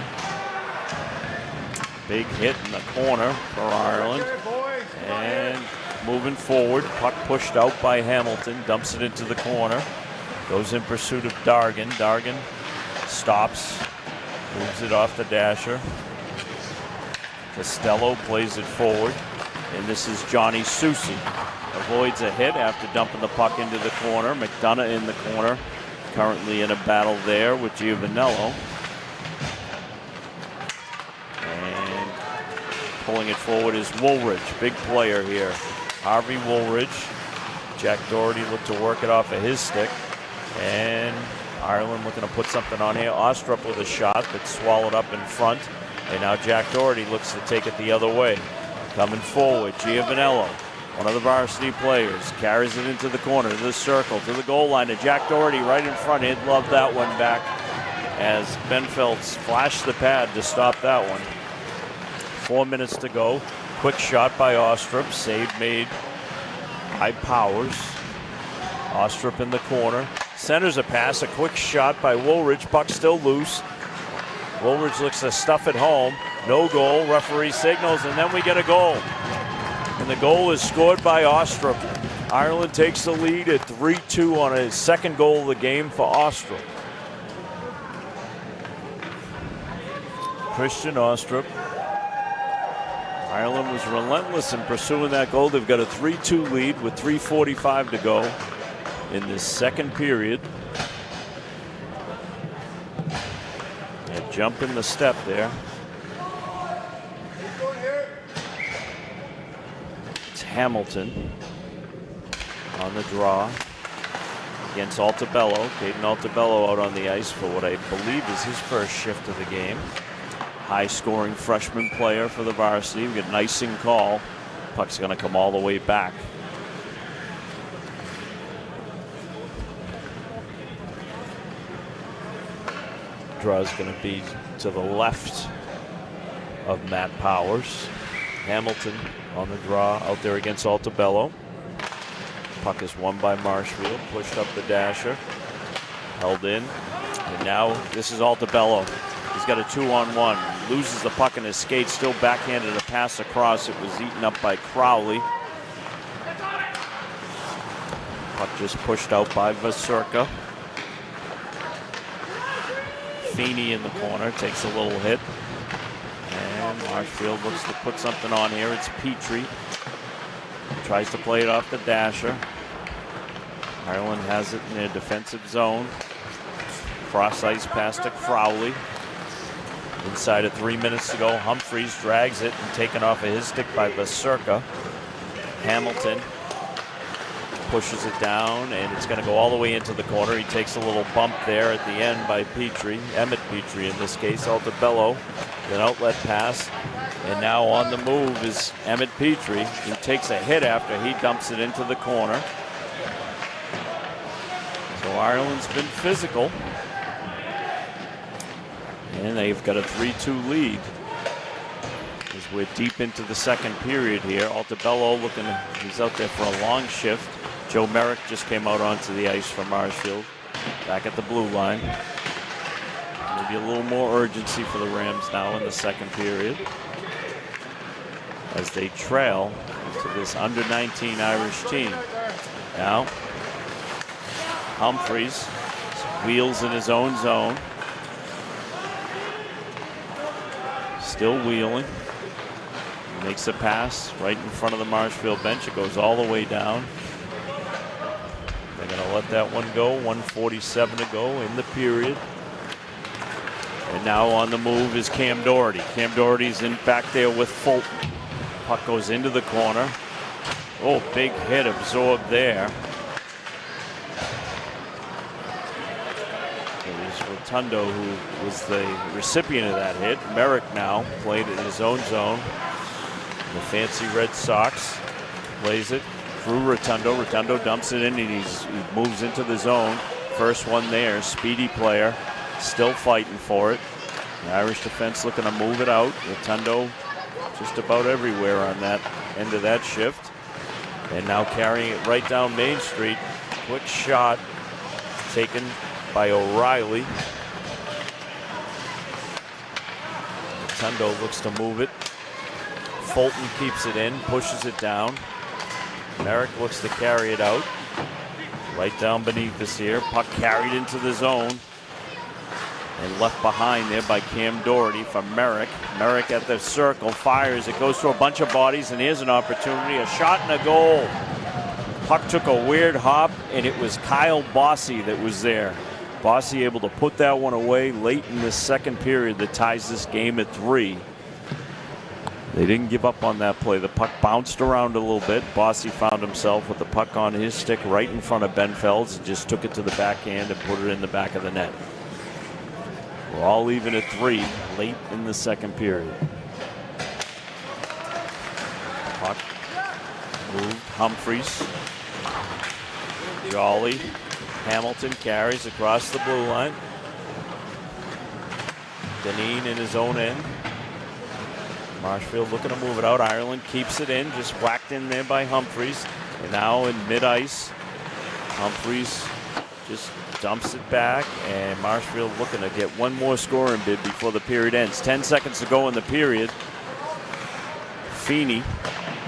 Big hit in the corner for Ireland. And moving forward, puck pushed out by Hamilton, dumps it into the corner. Goes in pursuit of Dargan. Dargan stops, moves it off the dasher. Costello plays it forward, and this is Johnny Soucy. Avoids a hit after dumping the puck into the corner. McDonough in the corner, currently in a battle there with Biviano. And pulling it forward is Woolridge, big player here. Harvey Woolridge. Jack Doherty looked to work it off of his stick. And Ireland looking to put something on here. Ostrup with a shot that's swallowed up in front. And now Jack Doherty looks to take it the other way. Coming forward, Biviano, one of the varsity players, carries it into the corner, to the circle, to the goal line, and Jack Doherty right in front. He'd love that one back as Benfeld's flashed the pad to stop that one. 4 minutes to go. Quick shot by Ostrup, save made by Powers. Ostrup in the corner. Centers a pass, a quick shot by Woolridge. Puck still loose. Woolridge looks to stuff it home. No goal. Referee signals, and then we get a goal. And the goal is scored by Ostrup. Ireland takes the lead at 3-2 on his second goal of the game for Ostrup. Christian Ostrup. Ireland was relentless in pursuing that goal. They've got a 3-2 lead with 3:45 to go in this second period. And jump in the step there. It's Hamilton on the draw against Altabello. Caden Altabello out on the ice for what I believe is his first shift of the game. High-scoring freshman player for the varsity. We get an icing call. Puck's going to come all the way back. Draw's going to be to the left of Matt Powers. Hamilton on the draw out there against Altabello. Puck is won by Marshfield. Pushed up the dasher. Held in. And now this is Altabello. He's got a 2-on-1. Loses the puck in his skates. Still backhanded a pass across. It was eaten up by Crowley. Puck just pushed out by Vasurka. Feeney in the corner. Takes a little hit. And Marshfield looks to put something on here. It's Petrie. Tries to play it off the dasher. Ireland has it in their defensive zone. Cross ice pass to Crowley. Inside of 3 minutes to go, Humphreys drags it and taken off of his stick by Vasurka. Hamilton pushes it down, and it's going to go all the way into the corner. He takes a little bump there at the end by Petrie, Emmett Petrie in this case. Altabello, an outlet pass, and now on the move is Emmett Petrie. He takes a hit after he dumps it into the corner. So Ireland's been physical. And they've got a 3-2 lead as we're deep into the second period here. Altabello looking, he's out there for a long shift. Joe Merrick just came out onto the ice for Marshfield. Back at the blue line. Maybe a little more urgency for the Rams now in the second period, as they trail to this under-19 Irish team. Now, Humphreys wheels in his own zone. Still wheeling. Makes a pass right in front of the Marshfield bench. It goes all the way down. They're going to let that one go. 1:47 to go in the period. And now on the move is Cam Doherty. Cam Doherty's in back there with Fulton. Puck goes into the corner. Oh, big hit absorbed there. Rotundo, who was the recipient of that hit. Merrick now played it in his own zone. The fancy Red Sox plays it through Rotundo. Rotundo dumps it in, and he moves into the zone. First one there, speedy player, still fighting for it. The Irish defense looking to move it out. Rotundo just about everywhere on that end of that shift. And now carrying it right down Main Street. Quick shot taken by O'Reilly. Rotundo looks to move it Fulton keeps it in, pushes it down. Merrick looks to carry it out. Right down beneath us here. Puck carried into the zone. And left behind there by Cam Doherty for Merrick. Merrick at the circle, fires. It goes through a bunch of bodies, and here's an opportunity. A shot and a goal. Puck took a weird hop, and it was Kyle Bossy that was there. Bossy able to put that one away late in the second period that ties this game at 3. They didn't give up on that play. The puck bounced around a little bit. Bossy found himself with the puck on his stick right in front of Ben Felds and just took it to the backhand and put it in the back of the net. We're all even at 3 late in the second period. Puck moved. Humphreys. Jolly. Hamilton carries across the blue line. Deneen in his own end. Marshfield looking to move it out. Ireland keeps it in. Just whacked in there by Humphreys. And now in mid-ice, Humphreys just dumps it back, and Marshfield looking to get one more scoring bid before the period ends. 10 seconds to go in the period. Feeney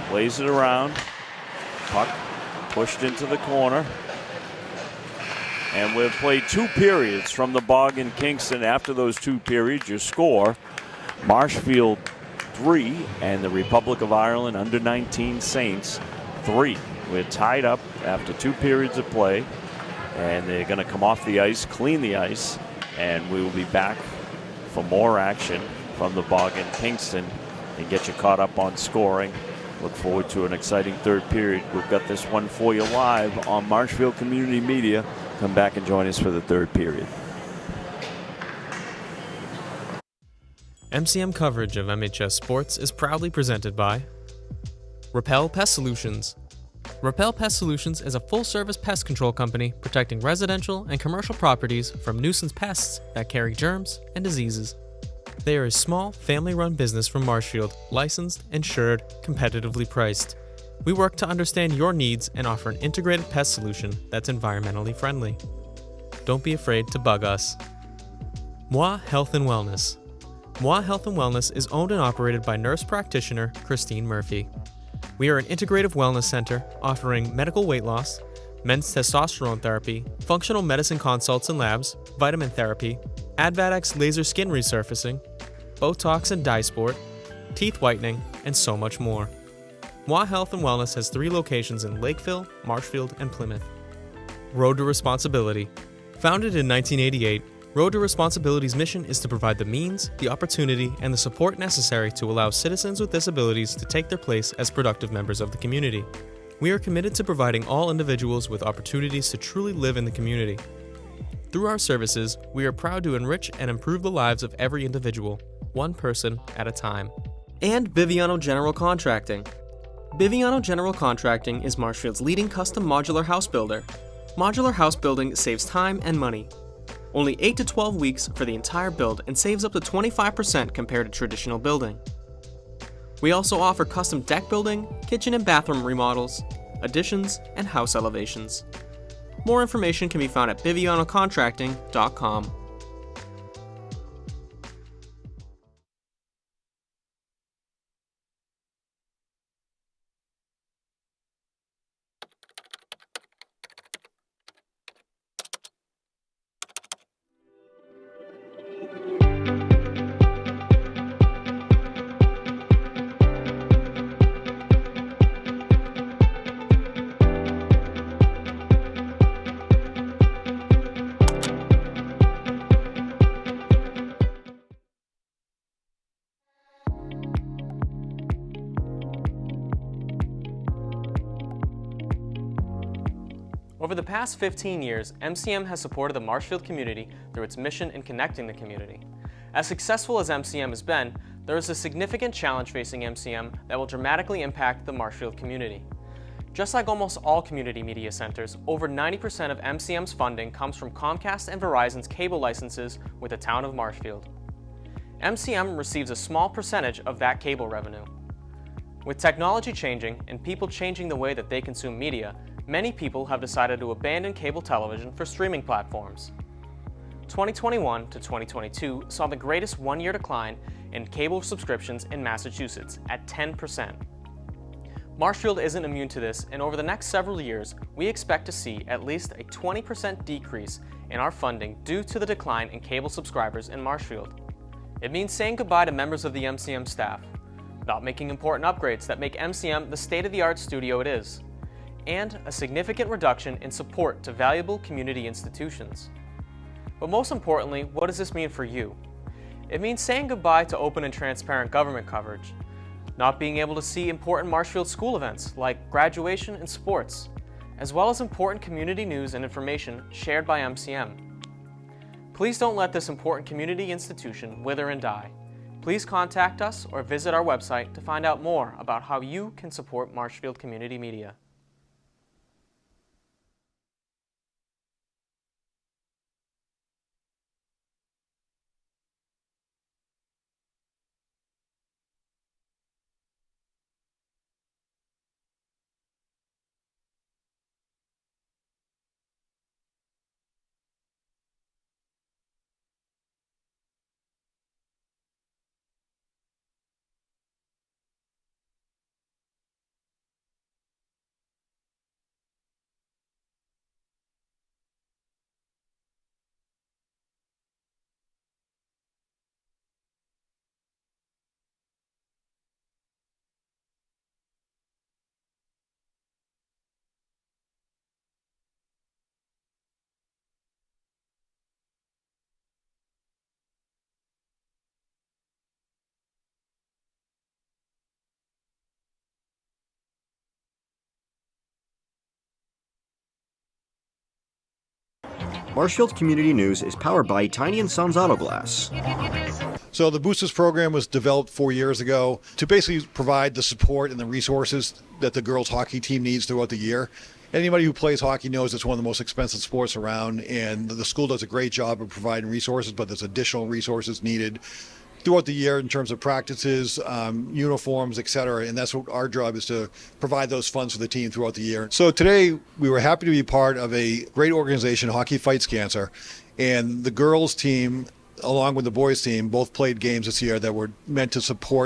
plays it around. Puck pushed into the corner. And we've played 2 periods from the Bog in Kingston. After those 2 periods, your score, Marshfield 3 and the Republic of Ireland under-19 Saints 3. We're tied up after 2 periods of play. And they're going to come off the ice, clean the ice, and we will be back for more action from the Bog in Kingston and get you caught up on scoring. Look forward to an exciting third period. We've got this one for you live on Marshfield Community Media. Come back and join us for the third period. MCM coverage of MHS Sports is proudly presented by Repel Pest Solutions. Repel Pest Solutions is a full-service pest control company protecting residential and commercial properties from nuisance pests that carry germs and diseases. They are a small, family-run business from Marshfield, licensed, insured, competitively priced. We work to understand your needs and offer an integrated pest solution that's environmentally friendly. Don't be afraid to bug us. Moi Health and Wellness. Moi Health and Wellness is owned and operated by nurse practitioner Christine Murphy. We are an integrative wellness center offering medical weight loss, men's testosterone therapy, functional medicine consults and labs, vitamin therapy, Advadex laser skin resurfacing, Botox and dye sport, teeth whitening, and so much more. Moi Health and Wellness has 3 locations in Lakeville, Marshfield, and Plymouth. Road to Responsibility. Founded in 1988, Road to Responsibility's mission is to provide the means, the opportunity, and the support necessary to allow citizens with disabilities to take their place as productive members of the community. We are committed to providing all individuals with opportunities to truly live in the community. Through our services, we are proud to enrich and improve the lives of every individual, one person at a time. And Biviano General Contracting. Biviano General Contracting is Marshfield's leading custom modular house builder. Modular house building saves time and money. Only 8 to 12 weeks for the entire build and saves up to 25% compared to traditional building. We also offer custom deck building, kitchen and bathroom remodels, additions, and house elevations. More information can be found at bivianocontracting.com. Over the past 15 years, MCM has supported the Marshfield community through its mission in connecting the community. As successful as MCM has been, there is a significant challenge facing MCM that will dramatically impact the Marshfield community. Just like almost all community media centers, over 90% of MCM's funding comes from Comcast and Verizon's cable licenses with the town of Marshfield. MCM receives a small percentage of that cable revenue. With technology changing and people changing the way that they consume media, many people have decided to abandon cable television for streaming platforms. 2021 to 2022 saw the greatest one-year decline in cable subscriptions in Massachusetts at 10%. Marshfield isn't immune to this, and over the next several years, we expect to see at least a 20% decrease in our funding due to the decline in cable subscribers in Marshfield. It means saying goodbye to members of the MCM staff, not making important upgrades that make MCM the state-of-the-art studio it is, and a significant reduction in support to valuable community institutions. But most importantly, what does this mean for you? It means saying goodbye to open and transparent government coverage, not being able to see important Marshfield school events like graduation and sports, as well as important community news and information shared by MCM. Please don't let this important community institution wither and die. Please contact us or visit our website to find out more about how you can support Marshfield Community Media. Marshfield Community News is powered by Tiny & Sons Auto Glass. So the Boosters program was developed 4 years ago to basically provide the support and the resources that the girls hockey team needs throughout the year. Anybody who plays hockey knows it's one of the most expensive sports around, and the school does a great job of providing resources, but there's additional resources needed throughout the year in terms of practices, uniforms, etc. And that's what our job is, to provide those funds for the team throughout the year. So today we were happy to be part of a great organization, Hockey Fights Cancer, and the girls team, along with the boys team, both played games this year that were meant to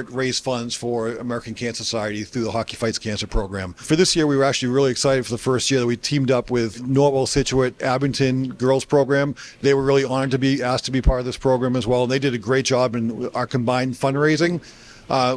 raise funds for American Cancer Society through the Hockey Fights Cancer program. For this year, we were actually really excited for the first year that we teamed up with Norwell Situate Abington girls program. They were really honored to be asked to be part of this program as well, and they did a great job in our combined fundraising.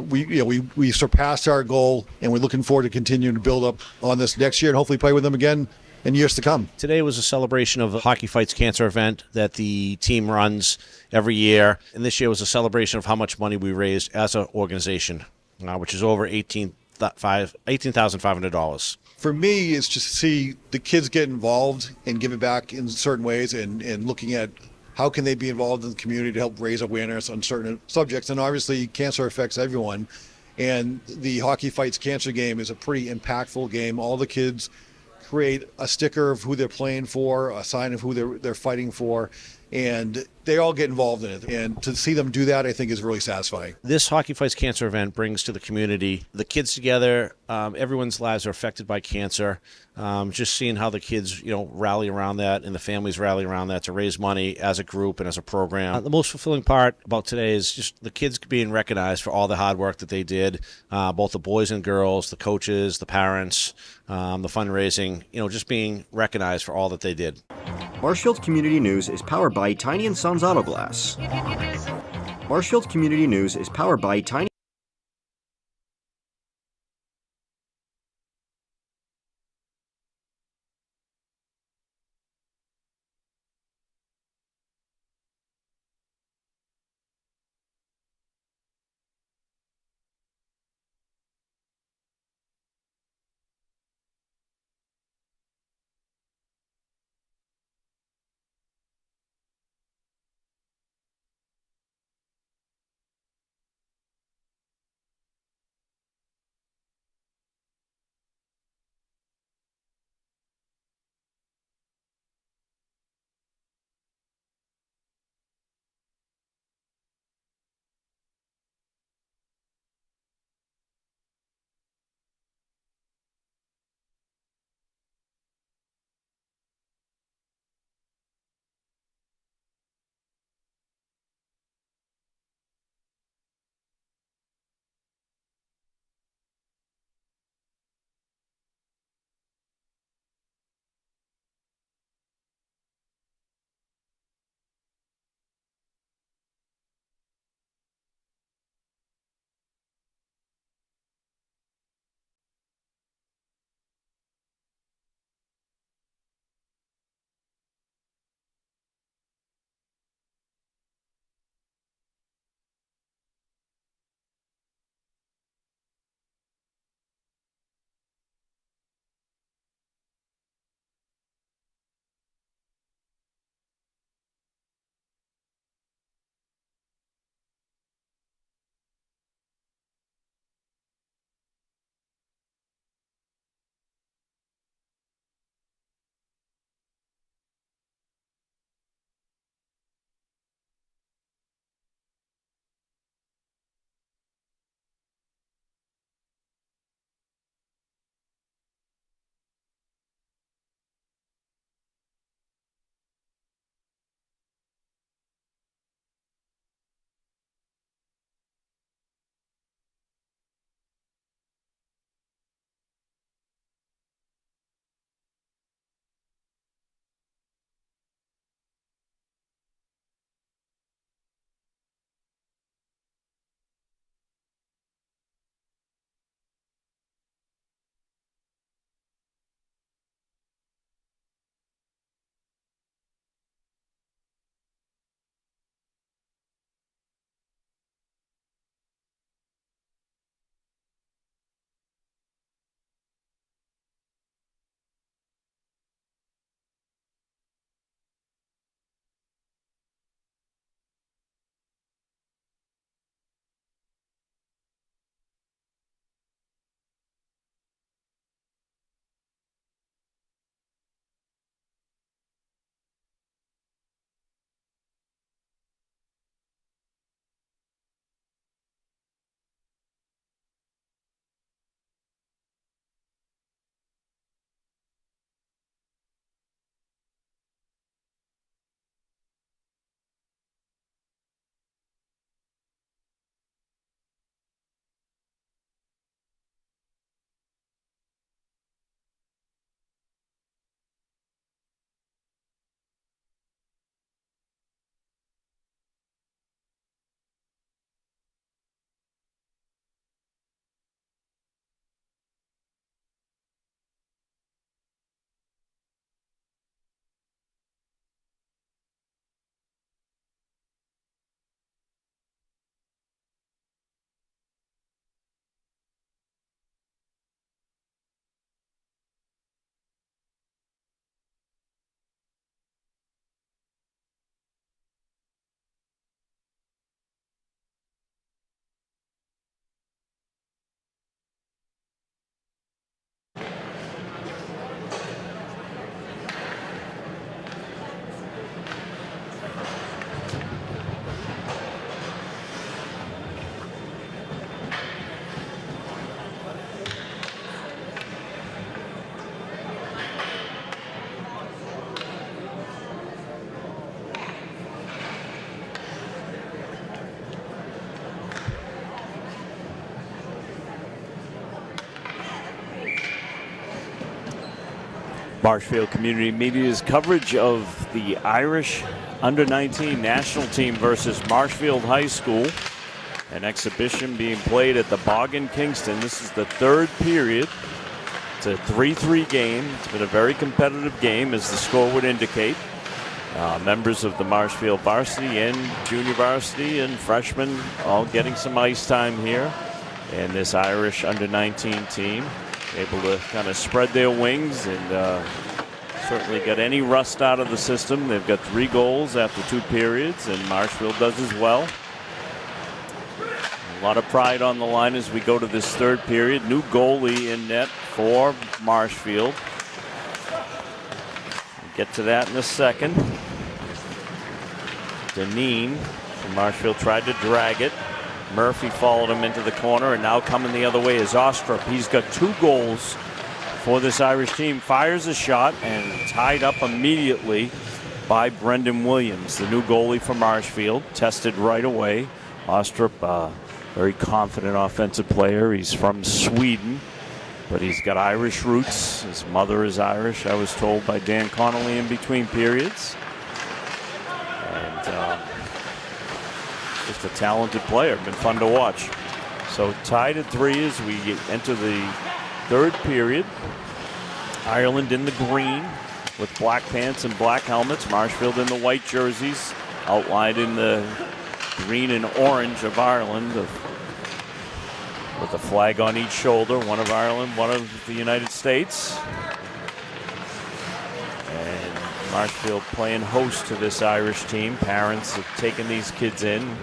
We surpassed our goal, and we're looking forward to continuing to build up on this next year and hopefully play with them again in years to come. Today was a celebration of a Hockey Fights Cancer event that the team runs every year. And this year was a celebration of how much money we raised as an organization, which is over $18,500. For me, it's just to see the kids get involved and give it back in certain ways, and looking at how can they be involved in the community to help raise awareness on certain subjects. And obviously, cancer affects everyone. And the Hockey Fights Cancer game is a pretty impactful game. All the kids create a sticker of who they're playing for, a sign of who they're fighting for, and they all get involved in it. And to see them do that, I think, is really satisfying. This Hockey Fights Cancer event brings to the community the kids together. Everyone's lives are affected by cancer. Just seeing how the kids, rally around that, and the families rally around that to raise money as a group and as a program. The most fulfilling part about today is just the kids being recognized for all the hard work that they did, both the boys and girls, the coaches, the parents, the fundraising, just being recognized for all that they did. Marshfield Community News is powered by Tiny & Sons Auto Glass. Marshfield Community News is powered by Tiny Marshfield Community Media's coverage of the Irish Under-19 national team versus Marshfield High School. An exhibition being played at the Bog in Kingston. This is the third period. It's a 3-3 game. It's been a very competitive game, as the score would indicate. Members of the Marshfield Varsity and Junior Varsity and freshmen all getting some ice time here. And this Irish Under-19 team able to kind of spread their wings and certainly get any rust out of the system. They've got 3 goals after 2 periods, and Marshfield does as well. A lot of pride on the line as we go to this third period. New goalie in net for Marshfield. We'll get to that in a second. Deneen from Marshfield tried to drag it. Murphy followed him into the corner, and now coming the other way is Ostrup. He's got 2 goals for this Irish team. Fires a shot and tied up immediately by Brendan Williams, the new goalie for Marshfield. Tested right away. Ostrup, very confident offensive player. He's from Sweden, but he's got Irish roots. His mother is Irish, I was told by Dan Connolly in between periods. And just a talented player. Been fun to watch. So tied at 3 as we enter the third period. Ireland in the green with black pants and black helmets. Marshfield in the white jerseys, outlined in the green and orange of Ireland, with a flag on each shoulder, one of Ireland, one of the United States. And Marshfield playing host to this Irish team. Parents have taken these kids in.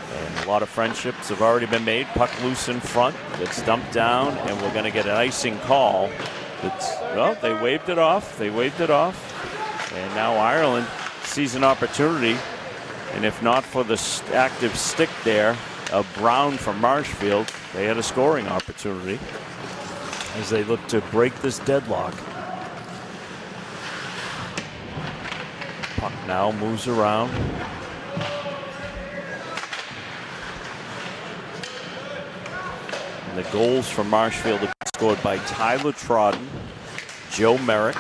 And a lot of friendships have already been made. Puck loose in front. It's dumped down, and we're going to get an icing call. Well, they waved it off. They waved it off. And now Ireland sees an opportunity. And if not for the active stick there of Brown from Marshfield, they had a scoring opportunity as they look to break this deadlock. Puck now moves around. And the goals for Marshfield have been scored by Tyler Trodden, Joe Merrick,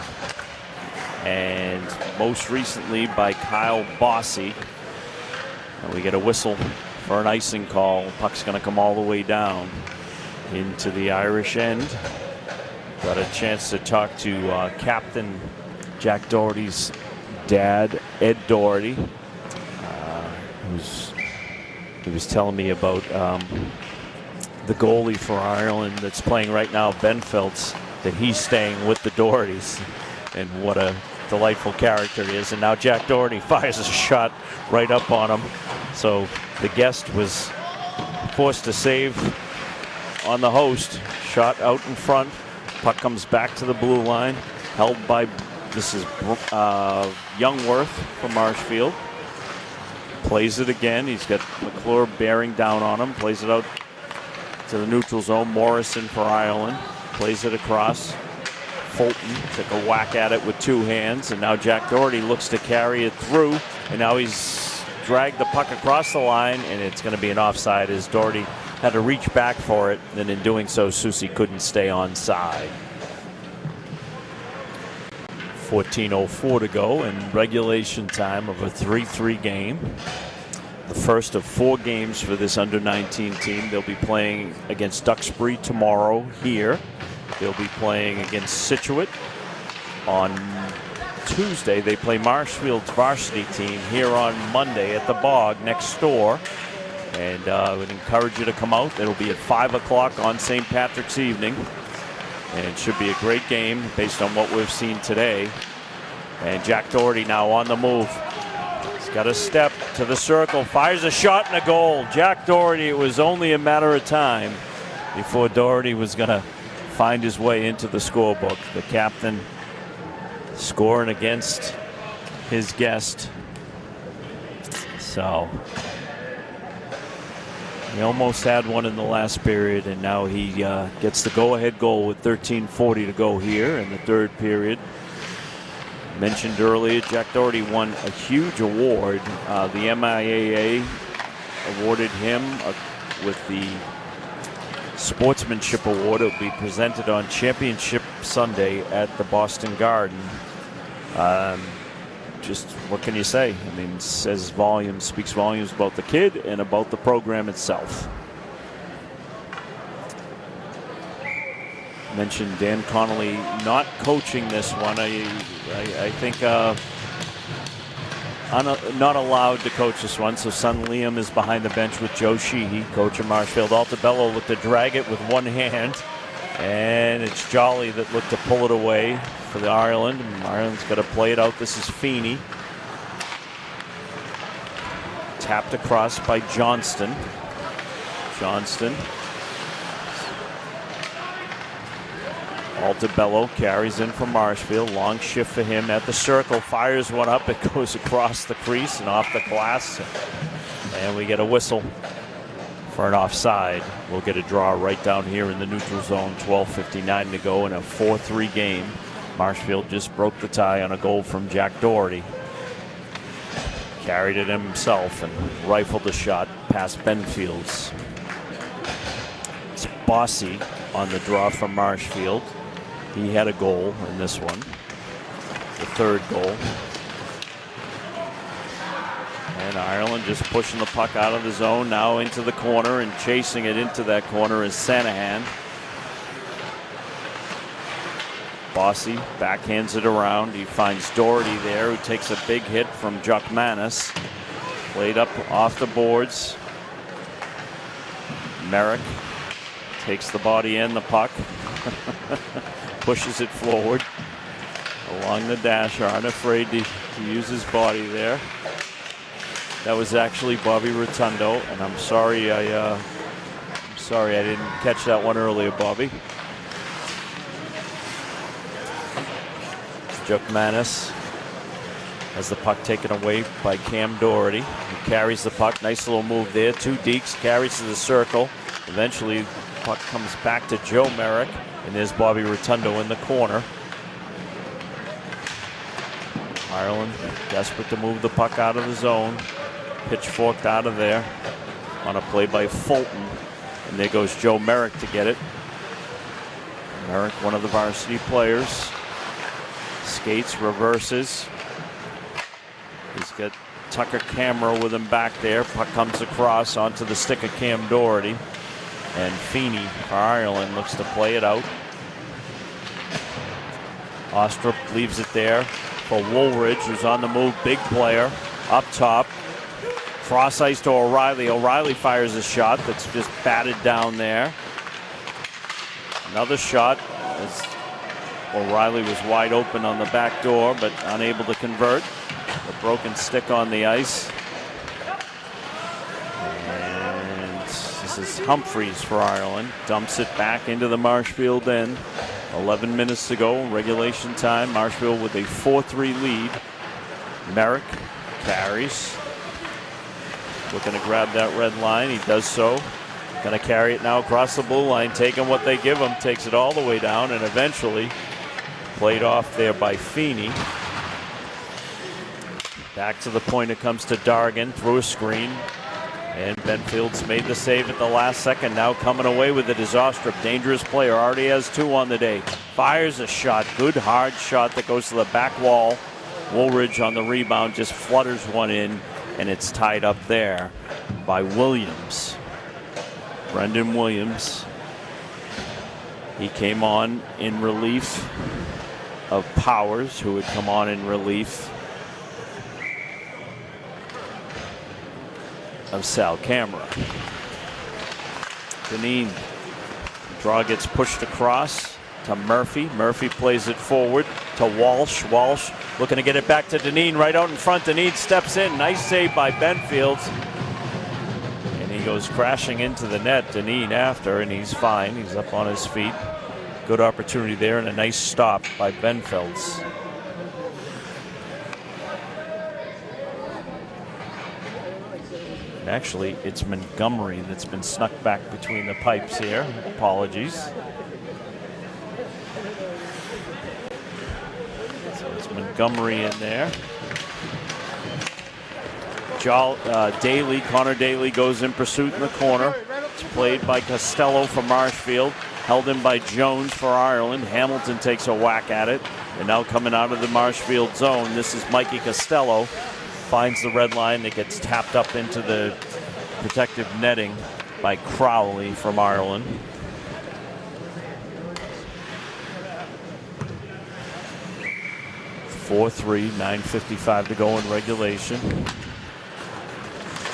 and most recently by Kyle Bossy. And we get a whistle for an icing call. Puck's going to come all the way down into the Irish end. Got a chance to talk to Captain Jack Doherty's dad, Ed Doherty, he was telling me about the goalie for Ireland that's playing right now, Ben Feltz, that he's staying with the Dohertys, and what a delightful character he is. And now Jack Doherty fires a shot right up on him. So the guest was forced to save on the host. Shot out in front. Puck comes back to the blue line. Held by, this is Youngworth from Marshfield. Plays it again. He's got McClure bearing down on him. Plays it out to the neutral zone. Morrison for Ireland. Plays it across. Fulton took a whack at it with 2 hands, and now Jack Doherty looks to carry it through, and now he's dragged the puck across the line, and it's going to be an offside as Doherty had to reach back for it, and in doing so, Susie couldn't stay onside. 14:04 to go in regulation time of a 3-3 game. The first of 4 games for this under-19 team. They'll be playing against Duxbury tomorrow here. They'll be playing against Situate on Tuesday. They play Marshfield's varsity team here on Monday at the Bog next door. And I would encourage you to come out. It'll be at 5 o'clock on St. Patrick's evening. And it should be a great game based on what we've seen today. And Jack Doherty now on the move. He's got a step to the circle, fires a shot and a goal. Jack Doherty, it was only a matter of time before Doherty was going to find his way into the scorebook. The captain scoring against his guest. So he almost had one in the last period, and now he gets the go-ahead goal with 13:40 to go here in the third period. Mentioned earlier, Jack Doherty won a huge award. The MIAA awarded him with the Sportsmanship Award. It will be presented on Championship Sunday at the Boston Garden. Just what can you say? I mean, says volumes, speaks volumes about the kid and about the program itself. Mentioned Dan Connolly not coaching this one. I think not allowed to coach this one. So son Liam is behind the bench with Joe Sheehy, coach of Marshfield. Altabello looked to drag it with one hand, and it's Jolly that looked to pull it away for the Ireland. Ireland's got to play it out. This is Feeney. Tapped across by Johnston. Altabello carries in from Marshfield. Long shift for him at the circle. Fires one up. It goes across the crease and off the glass. And we get a whistle for an offside. We'll get a draw right down here in the neutral zone. 12:59 to go in a 4-3 game. Marshfield just broke the tie on a goal from Jack Doherty. Carried it himself and rifled the shot past Benfields. It's Bossy on the draw from Marshfield. He had a goal in this one, the third goal. And Ireland just pushing the puck out of the zone, now into the corner, and chasing it into that corner is Sanahan. Bossy backhands it around. He finds Doherty there, who takes a big hit from Juckmanis. Played up off the boards. Merrick takes the body and the puck. Pushes it forward along the dash. Aren't afraid to use his body there. That was actually Bobby Rotundo, and I'm sorry I didn't catch that one earlier, Bobby. Juckmanis has the puck taken away by Cam Doherty. He carries the puck. Nice little move there. Two deeks, carries to the circle. Eventually, the puck comes back to Joe Merrick, and there's Bobby Rotundo in the corner. Ireland desperate to move the puck out of the zone. Pitchforked out of there on a play by Fulton. And there goes Joe Merrick to get it. Merrick, one of the varsity players. Skates, reverses. He's got Tucker Camera with him back there. Puck comes across onto the stick of Cam Doherty. And Feeney for Ireland looks to play it out. Ostrup leaves it there for Woolridge, who's on the move. Big player up top. Cross ice to O'Reilly. O'Reilly fires a shot that's just batted down there. Another shot. As O'Reilly was wide open on the back door, but unable to convert. A broken stick on the ice. And this is Humphreys for Ireland. Dumps it back into the Marshfield end. 11 minutes to go, regulation time. Marshfield with a 4-3 lead. Merrick carries. Looking to grab that red line. He does so. Going to carry it now across the blue line. Taking what they give him. Takes it all the way down and eventually played off there by Feeney. Back to the point it comes to Dargan through a screen. And Benfield's made the save at the last second. Now coming away with it is Ostrup. Dangerous player. Already has 2 on the day. Fires a shot. Good hard shot that goes to the back wall. Woolridge on the rebound just flutters one in. And it's tied up there by Williams. Brendan Williams. He came on in relief of Powers, who had come on in relief of Sal Camera. Deneen. Draw gets pushed across to Murphy. Murphy plays it forward to Walsh. Walsh looking to get it back to Deneen right out in front. Deneen steps in. Nice save by Benfield. And he goes crashing into the net. Deneen after, and he's fine. He's up on his feet. Good opportunity there and a nice stop by Benfelds. Actually, it's Montgomery that's been snuck back between the pipes here. Apologies. So it's Montgomery in there. Daly, Connor Daly goes in pursuit in the corner. It's played by Costello for Marshfield. Held in by Jones for Ireland. Hamilton takes a whack at it. And now coming out of the Marshfield zone, this is Mikey Costello. Finds the red line. It gets tapped up into the protective netting by Crowley from Ireland. (4-3), 9:55 to go in regulation.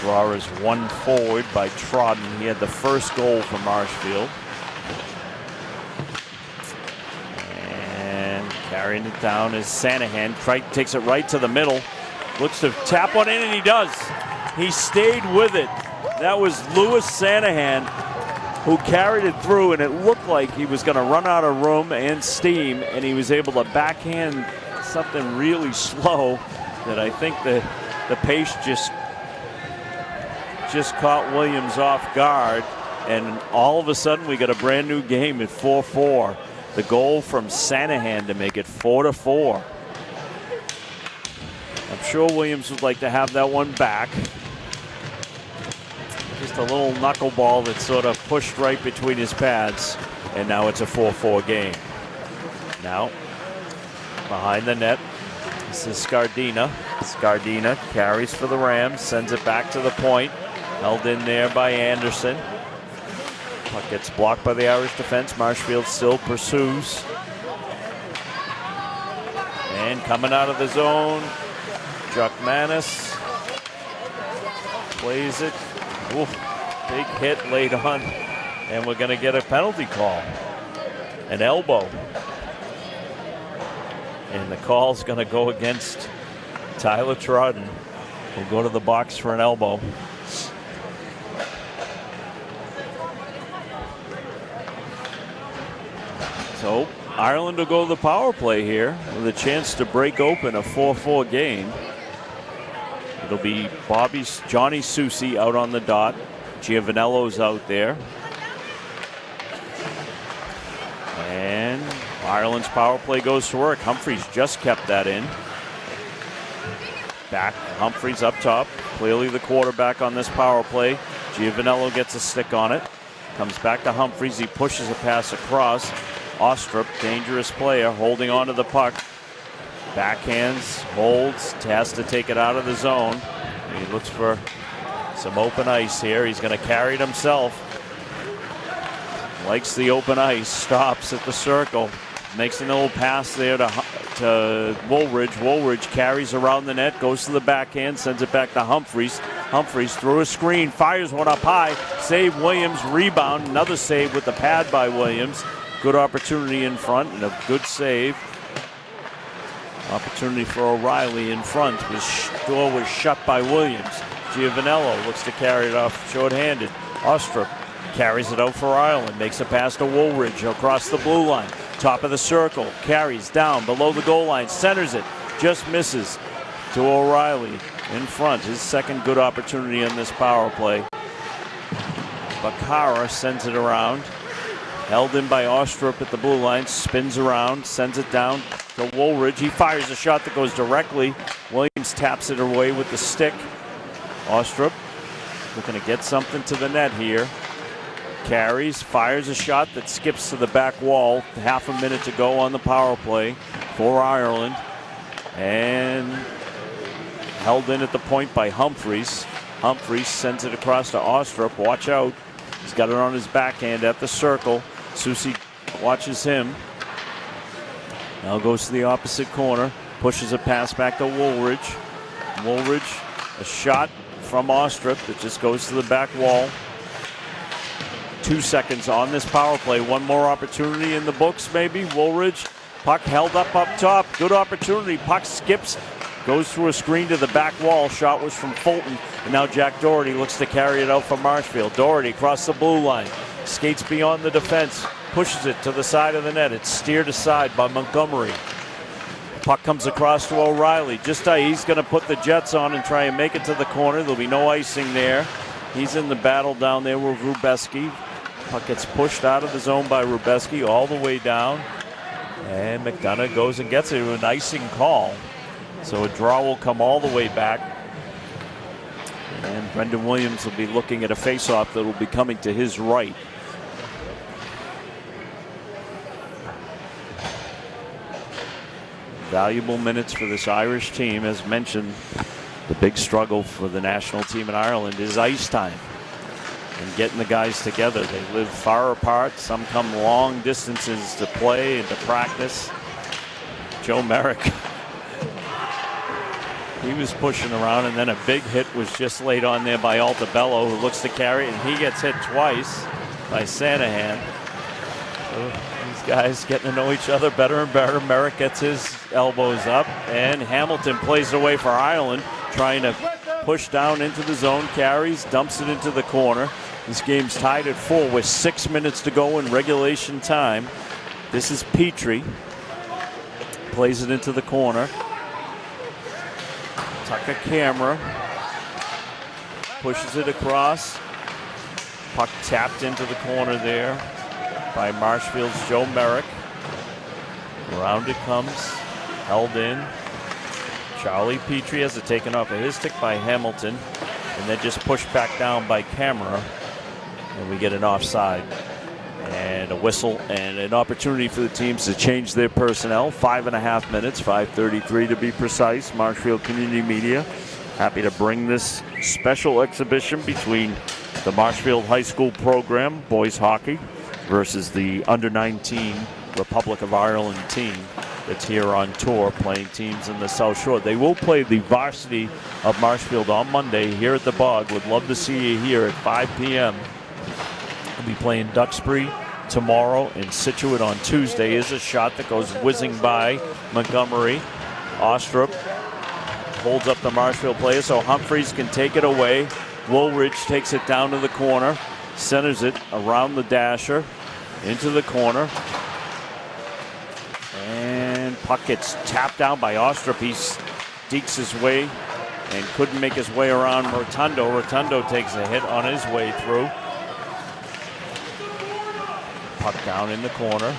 Draw is one forward by Trodden. He had the first goal for Marshfield. And carrying it down is Sanahan. Crichton takes it right to the middle. Looks to tap one in, and he does. He stayed with it. That was Lewis Sanahan who carried it through, and it looked like he was going to run out of room and steam, and he was able to backhand something really slow that I think the pace just caught Williams off guard, and all of a sudden we got a brand new game at 4-4. The goal from Sanahan to make it 4-4. I'm sure Williams would like to have that one back. Just a little knuckleball that sort of pushed right between his pads, and now it's a 4-4 game. Now, behind the net, this is Scardina. Scardina carries for the Rams, sends it back to the point. Held in there by Anderson. Puck gets blocked by the Irish defense. Marshfield still pursues. And coming out of the zone, Jukmanis plays it. Ooh, big hit laid on. And we're going to get a penalty call. An elbow. And the call's going to go against Tyler Trodden. He'll go to the box for an elbow. So Ireland will go to the power play here with a chance to break open a 4-4 game. It'll be Johnny Susi out on the dot. Giovanello's out there. And Ireland's power play goes to work. Humphreys just kept that in. Back, Humphreys up top. Clearly the quarterback on this power play. Giovanello gets a stick on it. Comes back to Humphreys. He pushes a pass across. Ostrup, dangerous player, holding on to the puck. Backhands, holds, has to take it out of the zone. He looks for some open ice here. He's going to carry it himself. Likes the open ice, stops at the circle. Makes a little pass there to Woolridge. Woolridge carries around the net, goes to the backhand, sends it back to Humphreys. Humphreys through a screen, fires one up high. Save Williams, rebound. Another save with the pad by Williams. Good opportunity in front and a good save. Opportunity for O'Reilly in front. His door was shut by Williams. Giovanello looks to carry it off short-handed. Ostrup carries it out for Ireland. Makes a pass to Woolridge across the blue line. Top of the circle. Carries down below the goal line. Centers it. Just misses to O'Reilly in front. His second good opportunity on this power play. Bakara sends it around. Held in by Ostrup at the blue line. Spins around. Sends it down to Woolridge. He fires a shot that goes directly. Williams taps it away with the stick. Ostrup looking to get something to the net here. Carries, fires a shot that skips to the back wall. Half a minute to go on the power play for Ireland. And held in at the point by Humphreys. Humphreys sends it across to Ostrup. Watch out. He's got it on his backhand at the circle. Susi watches him. Now goes to the opposite corner. Pushes a pass back to Woolridge. Woolridge, a shot from Ostrup that just goes to the back wall. 2 seconds on this power play. One more opportunity in the books, maybe. Woolridge, puck held up top. Good opportunity. Puck skips, goes through a screen to the back wall. Shot was from Fulton. And now Jack Doherty looks to carry it out for Marshfield. Doherty across the blue line. Skates beyond the defense. Pushes it to the side of the net. It's steered aside by Montgomery. Puck comes across to O'Reilly. He's going to put the Jets on and try and make it to the corner. There'll be no icing there. He's in the battle down there with Rubeski. Puck gets pushed out of the zone by Rubeski all the way down. And McDonough goes and gets it with an icing call. So a draw will come all the way back. And Brendan Williams will be looking at a face-off that will be coming to his right. Valuable minutes for this Irish team. As mentioned, the big struggle for the national team in Ireland is ice time and getting the guys together. They live far apart. Some come long distances to play and to practice. Joe Merrick, he was pushing around, and then a big hit was just laid on there by Altabello, who looks to carry it, and he gets hit twice by Sanahan. So these guys getting to know each other better and better. Merrick gets his elbows up, and Hamilton plays it away for Ireland, trying to push down into the zone, carries, dumps it into the corner. This game's tied at 4 with 6 minutes to go in regulation time. This is Petrie. Plays it into the corner. Tucker Camera pushes it across. Puck tapped into the corner there by Marshfield's Joe Merrick. Around it comes, held in. Charlie Petrie has it taken off of his stick by Hamilton, and then just pushed back down by Camera, and we get an offside. And a whistle and an opportunity for the teams to change their personnel. 5.5 minutes, 5:33 to be precise. Marshfield Community Media happy to bring this special exhibition between the Marshfield High School program, boys hockey, versus the under-19 Republic of Ireland team that's here on tour playing teams in the South Shore. They will play the Varsity of Marshfield on Monday here at the Bog. Would love to see you here at 5 p.m. We'll be playing Duxbury tomorrow, and Situate on Tuesday. Is a shot that goes whizzing by Montgomery. Ostrup holds up the Marshfield player so Humphreys can take it away. Woolridge takes it down to the corner, centers it around the dasher into the corner, and puck gets tapped down by Ostrup. He sneaks his way and couldn't make his way around Rotundo. Rotundo takes a hit on his way through. Puck down in the corner.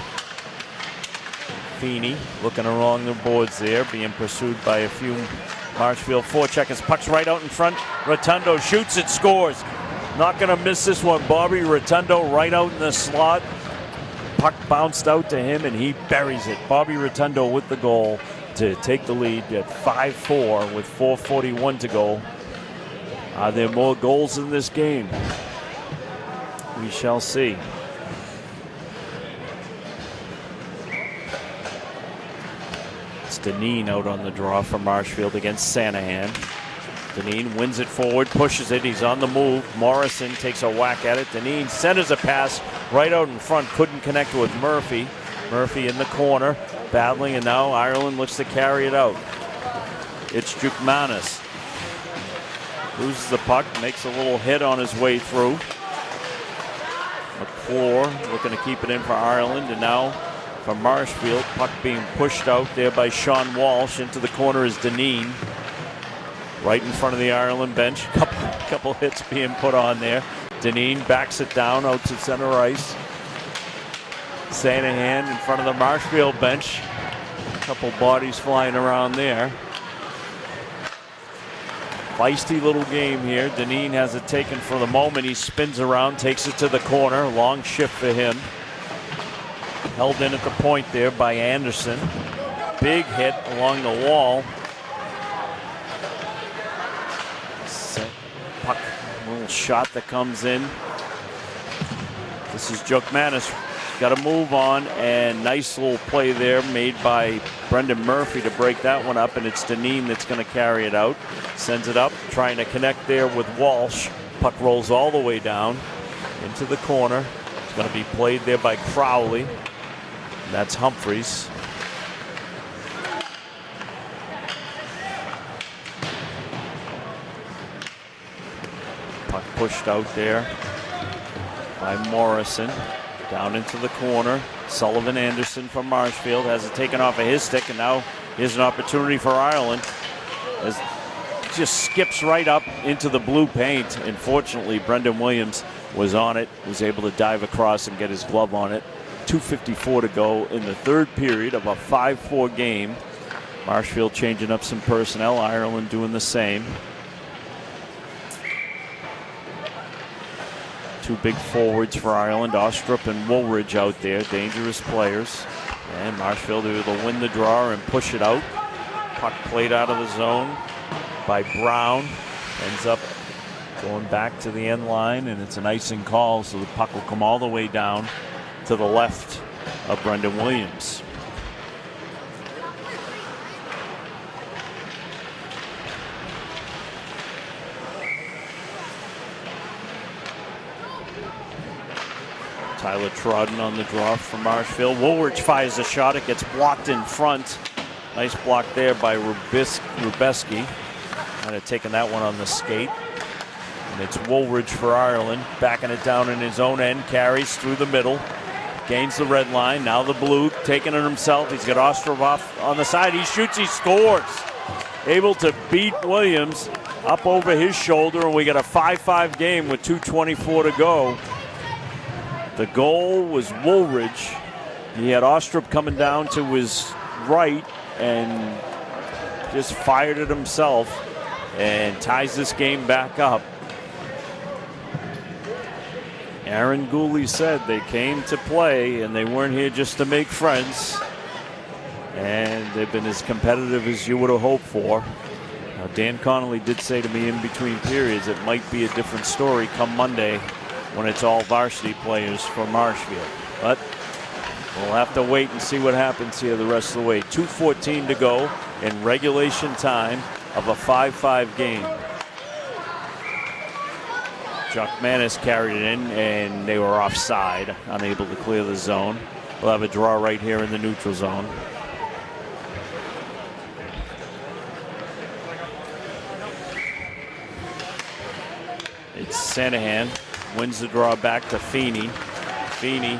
Feeney looking along the boards there, being pursued by a few Marshfield forecheckers. Puck's right out in front. Rotundo shoots it, scores. Not going to miss this one. Bobby Rotundo right out in the slot. Puck bounced out to him, and he buries it. Bobby Rotundo with the goal to take the lead at 5-4 with 4:41 to go. Are there more goals in this game? We shall see. Deneen out on the draw for Marshfield against Sanahan. Deneen wins it forward, pushes it, he's on the move. Morrison takes a whack at it. Deneen centers a pass right out in front, couldn't connect with Murphy. Murphy in the corner, battling, and now Ireland looks to carry it out. It's Jukmanis. Loses the puck, makes a little hit on his way through. McClure looking to keep it in for Ireland, and now from Marshfield, puck being pushed out there by Sean Walsh. Into the corner is Deneen. Right in front of the Ireland bench. Couple hits being put on there. Deneen backs it down out to center ice. Sanahan in front of the Marshfield bench. Couple bodies flying around there. Feisty little game here. Deneen has it taken for the moment. He spins around, takes it to the corner. Long shift for him. Held in at the point there by Anderson. Big hit along the wall. Puck, little shot that comes in. This is Jukmanis. Got to move on, and nice little play there made by Brendan Murphy to break that one up, and it's Deneen that's going to carry it out. Sends it up, trying to connect there with Walsh. Puck rolls all the way down into the corner. It's going to be played there by Crowley. That's Humphreys. Puck pushed out there by Morrison. Down into the corner. Sullivan Anderson from Marshfield has it taken off of his stick, and now here's an opportunity for Ireland. As just skips right up into the blue paint. Unfortunately, Brendan Williams was on it, was able to dive across and get his glove on it. 2:54 to go in the third period of a 5-4 game. Marshfield changing up some personnel. Ireland doing the same. Two big forwards for Ireland, Ostrup and Woolridge out there, dangerous players. And Marshfield able to win the draw and push it out. Puck played out of the zone by Brown. Ends up going back to the end line, and it's an icing call, so the puck will come all the way down to the left of Brendan Williams. Tyler Trodden on the draw from Marshfield. Woolridge fires a shot. It gets blocked in front. Nice block there by Rubeski. Kind of taking that one on the skate. And it's Woolridge for Ireland. Backing it down in his own end. Carries through the middle. Gains the red line. Now the blue. Taking it himself. He's got Ostrov off on the side. He shoots. He scores. Able to beat Williams up over his shoulder. And we got a 5-5 game with 2:24 to go. The goal was Woolridge. He had Ostrup coming down to his right and just fired it himself and ties this game back up. Aaron Gooley said they came to play and they weren't here just to make friends. And they've been as competitive as you would have hoped for. Now, Dan Connolly did say to me in between periods it might be a different story come Monday when it's all varsity players for Marshfield. But we'll have to wait and see what happens here the rest of the way. 2:14 to go in regulation time of a 5-5 game. Chuck Manis carried it in, and they were offside, unable to clear the zone. We'll have a draw right here in the neutral zone. It's Sanahan. Wins the draw back to Feeney. Feeney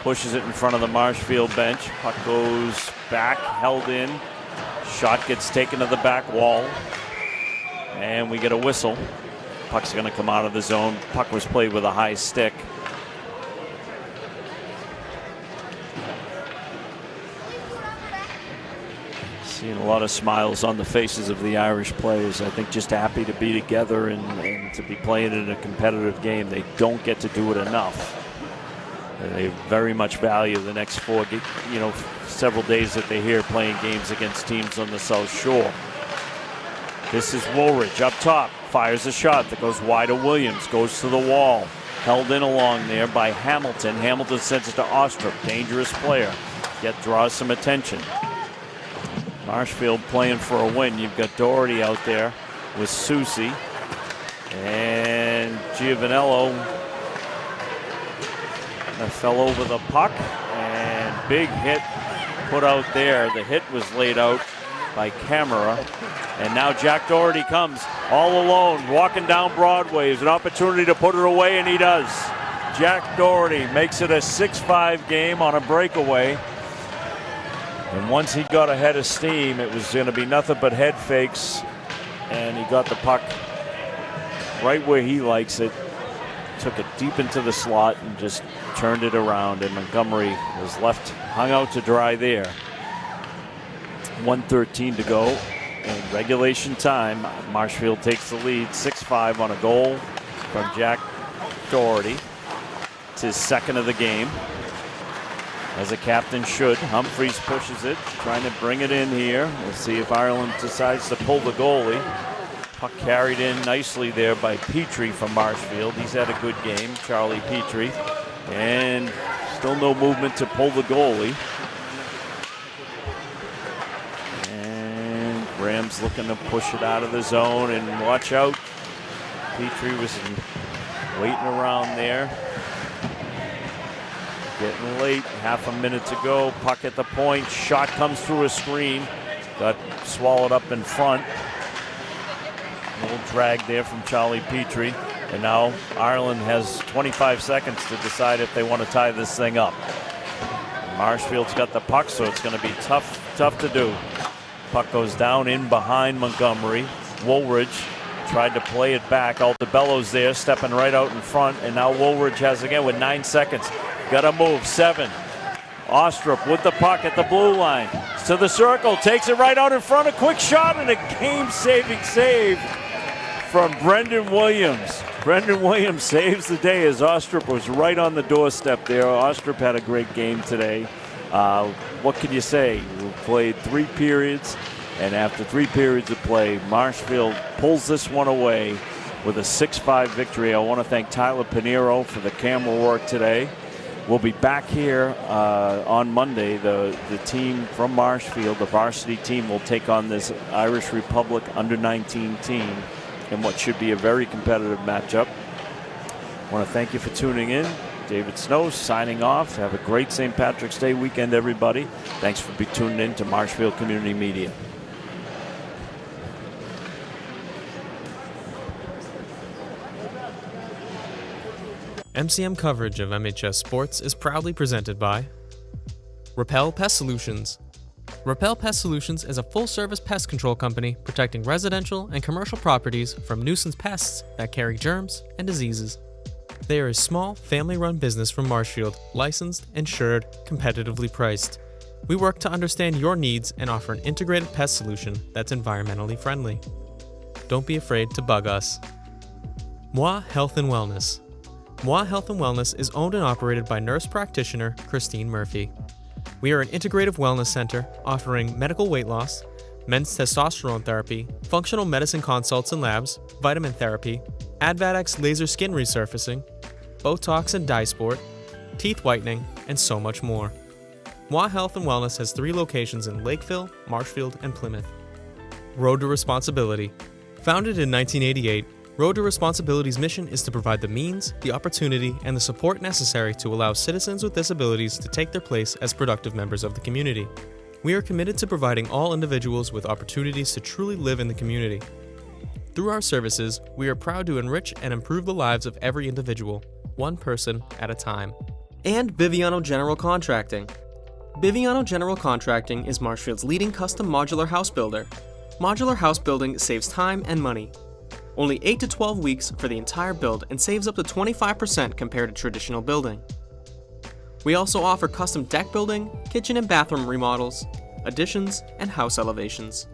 pushes it in front of the Marshfield bench. Puck goes back, held in. Shot gets taken to the back wall. And we get a whistle. Puck's going to come out of the zone. Puck was played with a high stick. Seeing a lot of smiles on the faces of the Irish players. I think just happy to be together and to be playing in a competitive game. They don't get to do it enough. They very much value the next several days that they're here playing games against teams on the South Shore. This is Woolridge up top. Fires a shot that goes wide of Williams. Goes to the wall. Held in along there by Hamilton. Hamilton sends it to Ostrup. Dangerous player. Draws some attention. Marshfield playing for a win. You've got Doherty out there with Susie. And Giovanello fell over the puck. And big hit put out there. The hit was laid out by Camera. And now Jack Doherty comes all alone, walking down Broadway. There's an opportunity to put it away, and he does. Jack Doherty makes it a 6-5 game on a breakaway. And once he got ahead of steam, it was going to be nothing but head fakes. And he got the puck right where he likes it. Took it deep into the slot and just turned it around. And Montgomery was left hung out to dry there. 1:13 to go in regulation time. Marshfield takes the lead 6-5 on a goal from Jack Doherty. It's his second of the game, as a captain should. Humphreys pushes it, trying to bring it in here. We'll see if Ireland decides to pull the goalie. Puck carried in nicely there by Petrie from Marshfield. He's had a good game, Charlie Petrie. And still no movement to pull the goalie. And Graham's looking to push it out of the zone, and watch out. Petrie was waiting around there. Getting late, half a minute to go. Puck at the point, shot comes through a screen. Got swallowed up in front. A little drag there from Charlie Petrie. And now Ireland has 25 seconds to decide if they want to tie this thing up. Marshfield's got the puck, so it's going to be tough to do. Puck goes down in behind Montgomery. Woolridge tried to play it back. Altobello's there, stepping right out in front. And now Woolridge has again with 9 seconds. Got to move. 7. Ostrup with the puck at the blue line. To the circle. Takes it right out in front. A quick shot and a game-saving save from Brendan Williams. Brendan Williams saves the day as Ostrup was right on the doorstep there. Ostrup had a great game today. What can you say? We played 3 periods, and after 3 periods of play, Marshfield pulls this one away with a 6-5 victory. I want to thank Tyler Pinero for the camera work today. We'll be back here on Monday. The team from Marshfield, the varsity team, will take on this Irish Republic under-19 team in what should be a very competitive matchup. I want to thank you for tuning in. David Snow signing off. Have a great St. Patrick's Day weekend, everybody. Thanks for tuning in to Marshfield Community Media. MCM coverage of MHS Sports is proudly presented by Repel Pest Solutions. Repel Pest Solutions is a full-service pest control company protecting residential and commercial properties from nuisance pests that carry germs and diseases. They are a small, family-run business from Marshfield, licensed, insured, competitively priced. We work to understand your needs and offer an integrated pest solution that's environmentally friendly. Don't be afraid to bug us. Moi Health and Wellness. Moi Health and Wellness is owned and operated by nurse practitioner Christine Murphy. We are an integrative wellness center offering medical weight loss, men's testosterone therapy, functional medicine consults and labs, vitamin therapy, Advadex laser skin resurfacing, Botox and dye sport, teeth whitening, and so much more. Moi Health and Wellness has 3 locations in Lakeville, Marshfield, and Plymouth. Road to Responsibility. Founded in 1988, Road to Responsibility's mission is to provide the means, the opportunity, and the support necessary to allow citizens with disabilities to take their place as productive members of the community. We are committed to providing all individuals with opportunities to truly live in the community. Through our services, we are proud to enrich and improve the lives of every individual, one person at a time. And Biviano General Contracting. Biviano General Contracting is Marshfield's leading custom modular house builder. Modular house building saves time and money. Only 8 to 12 weeks for the entire build and saves up to 25% compared to traditional building. We also offer custom deck building, kitchen and bathroom remodels, additions, and house elevations.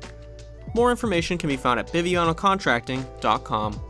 More information can be found at bivianocontracting.com.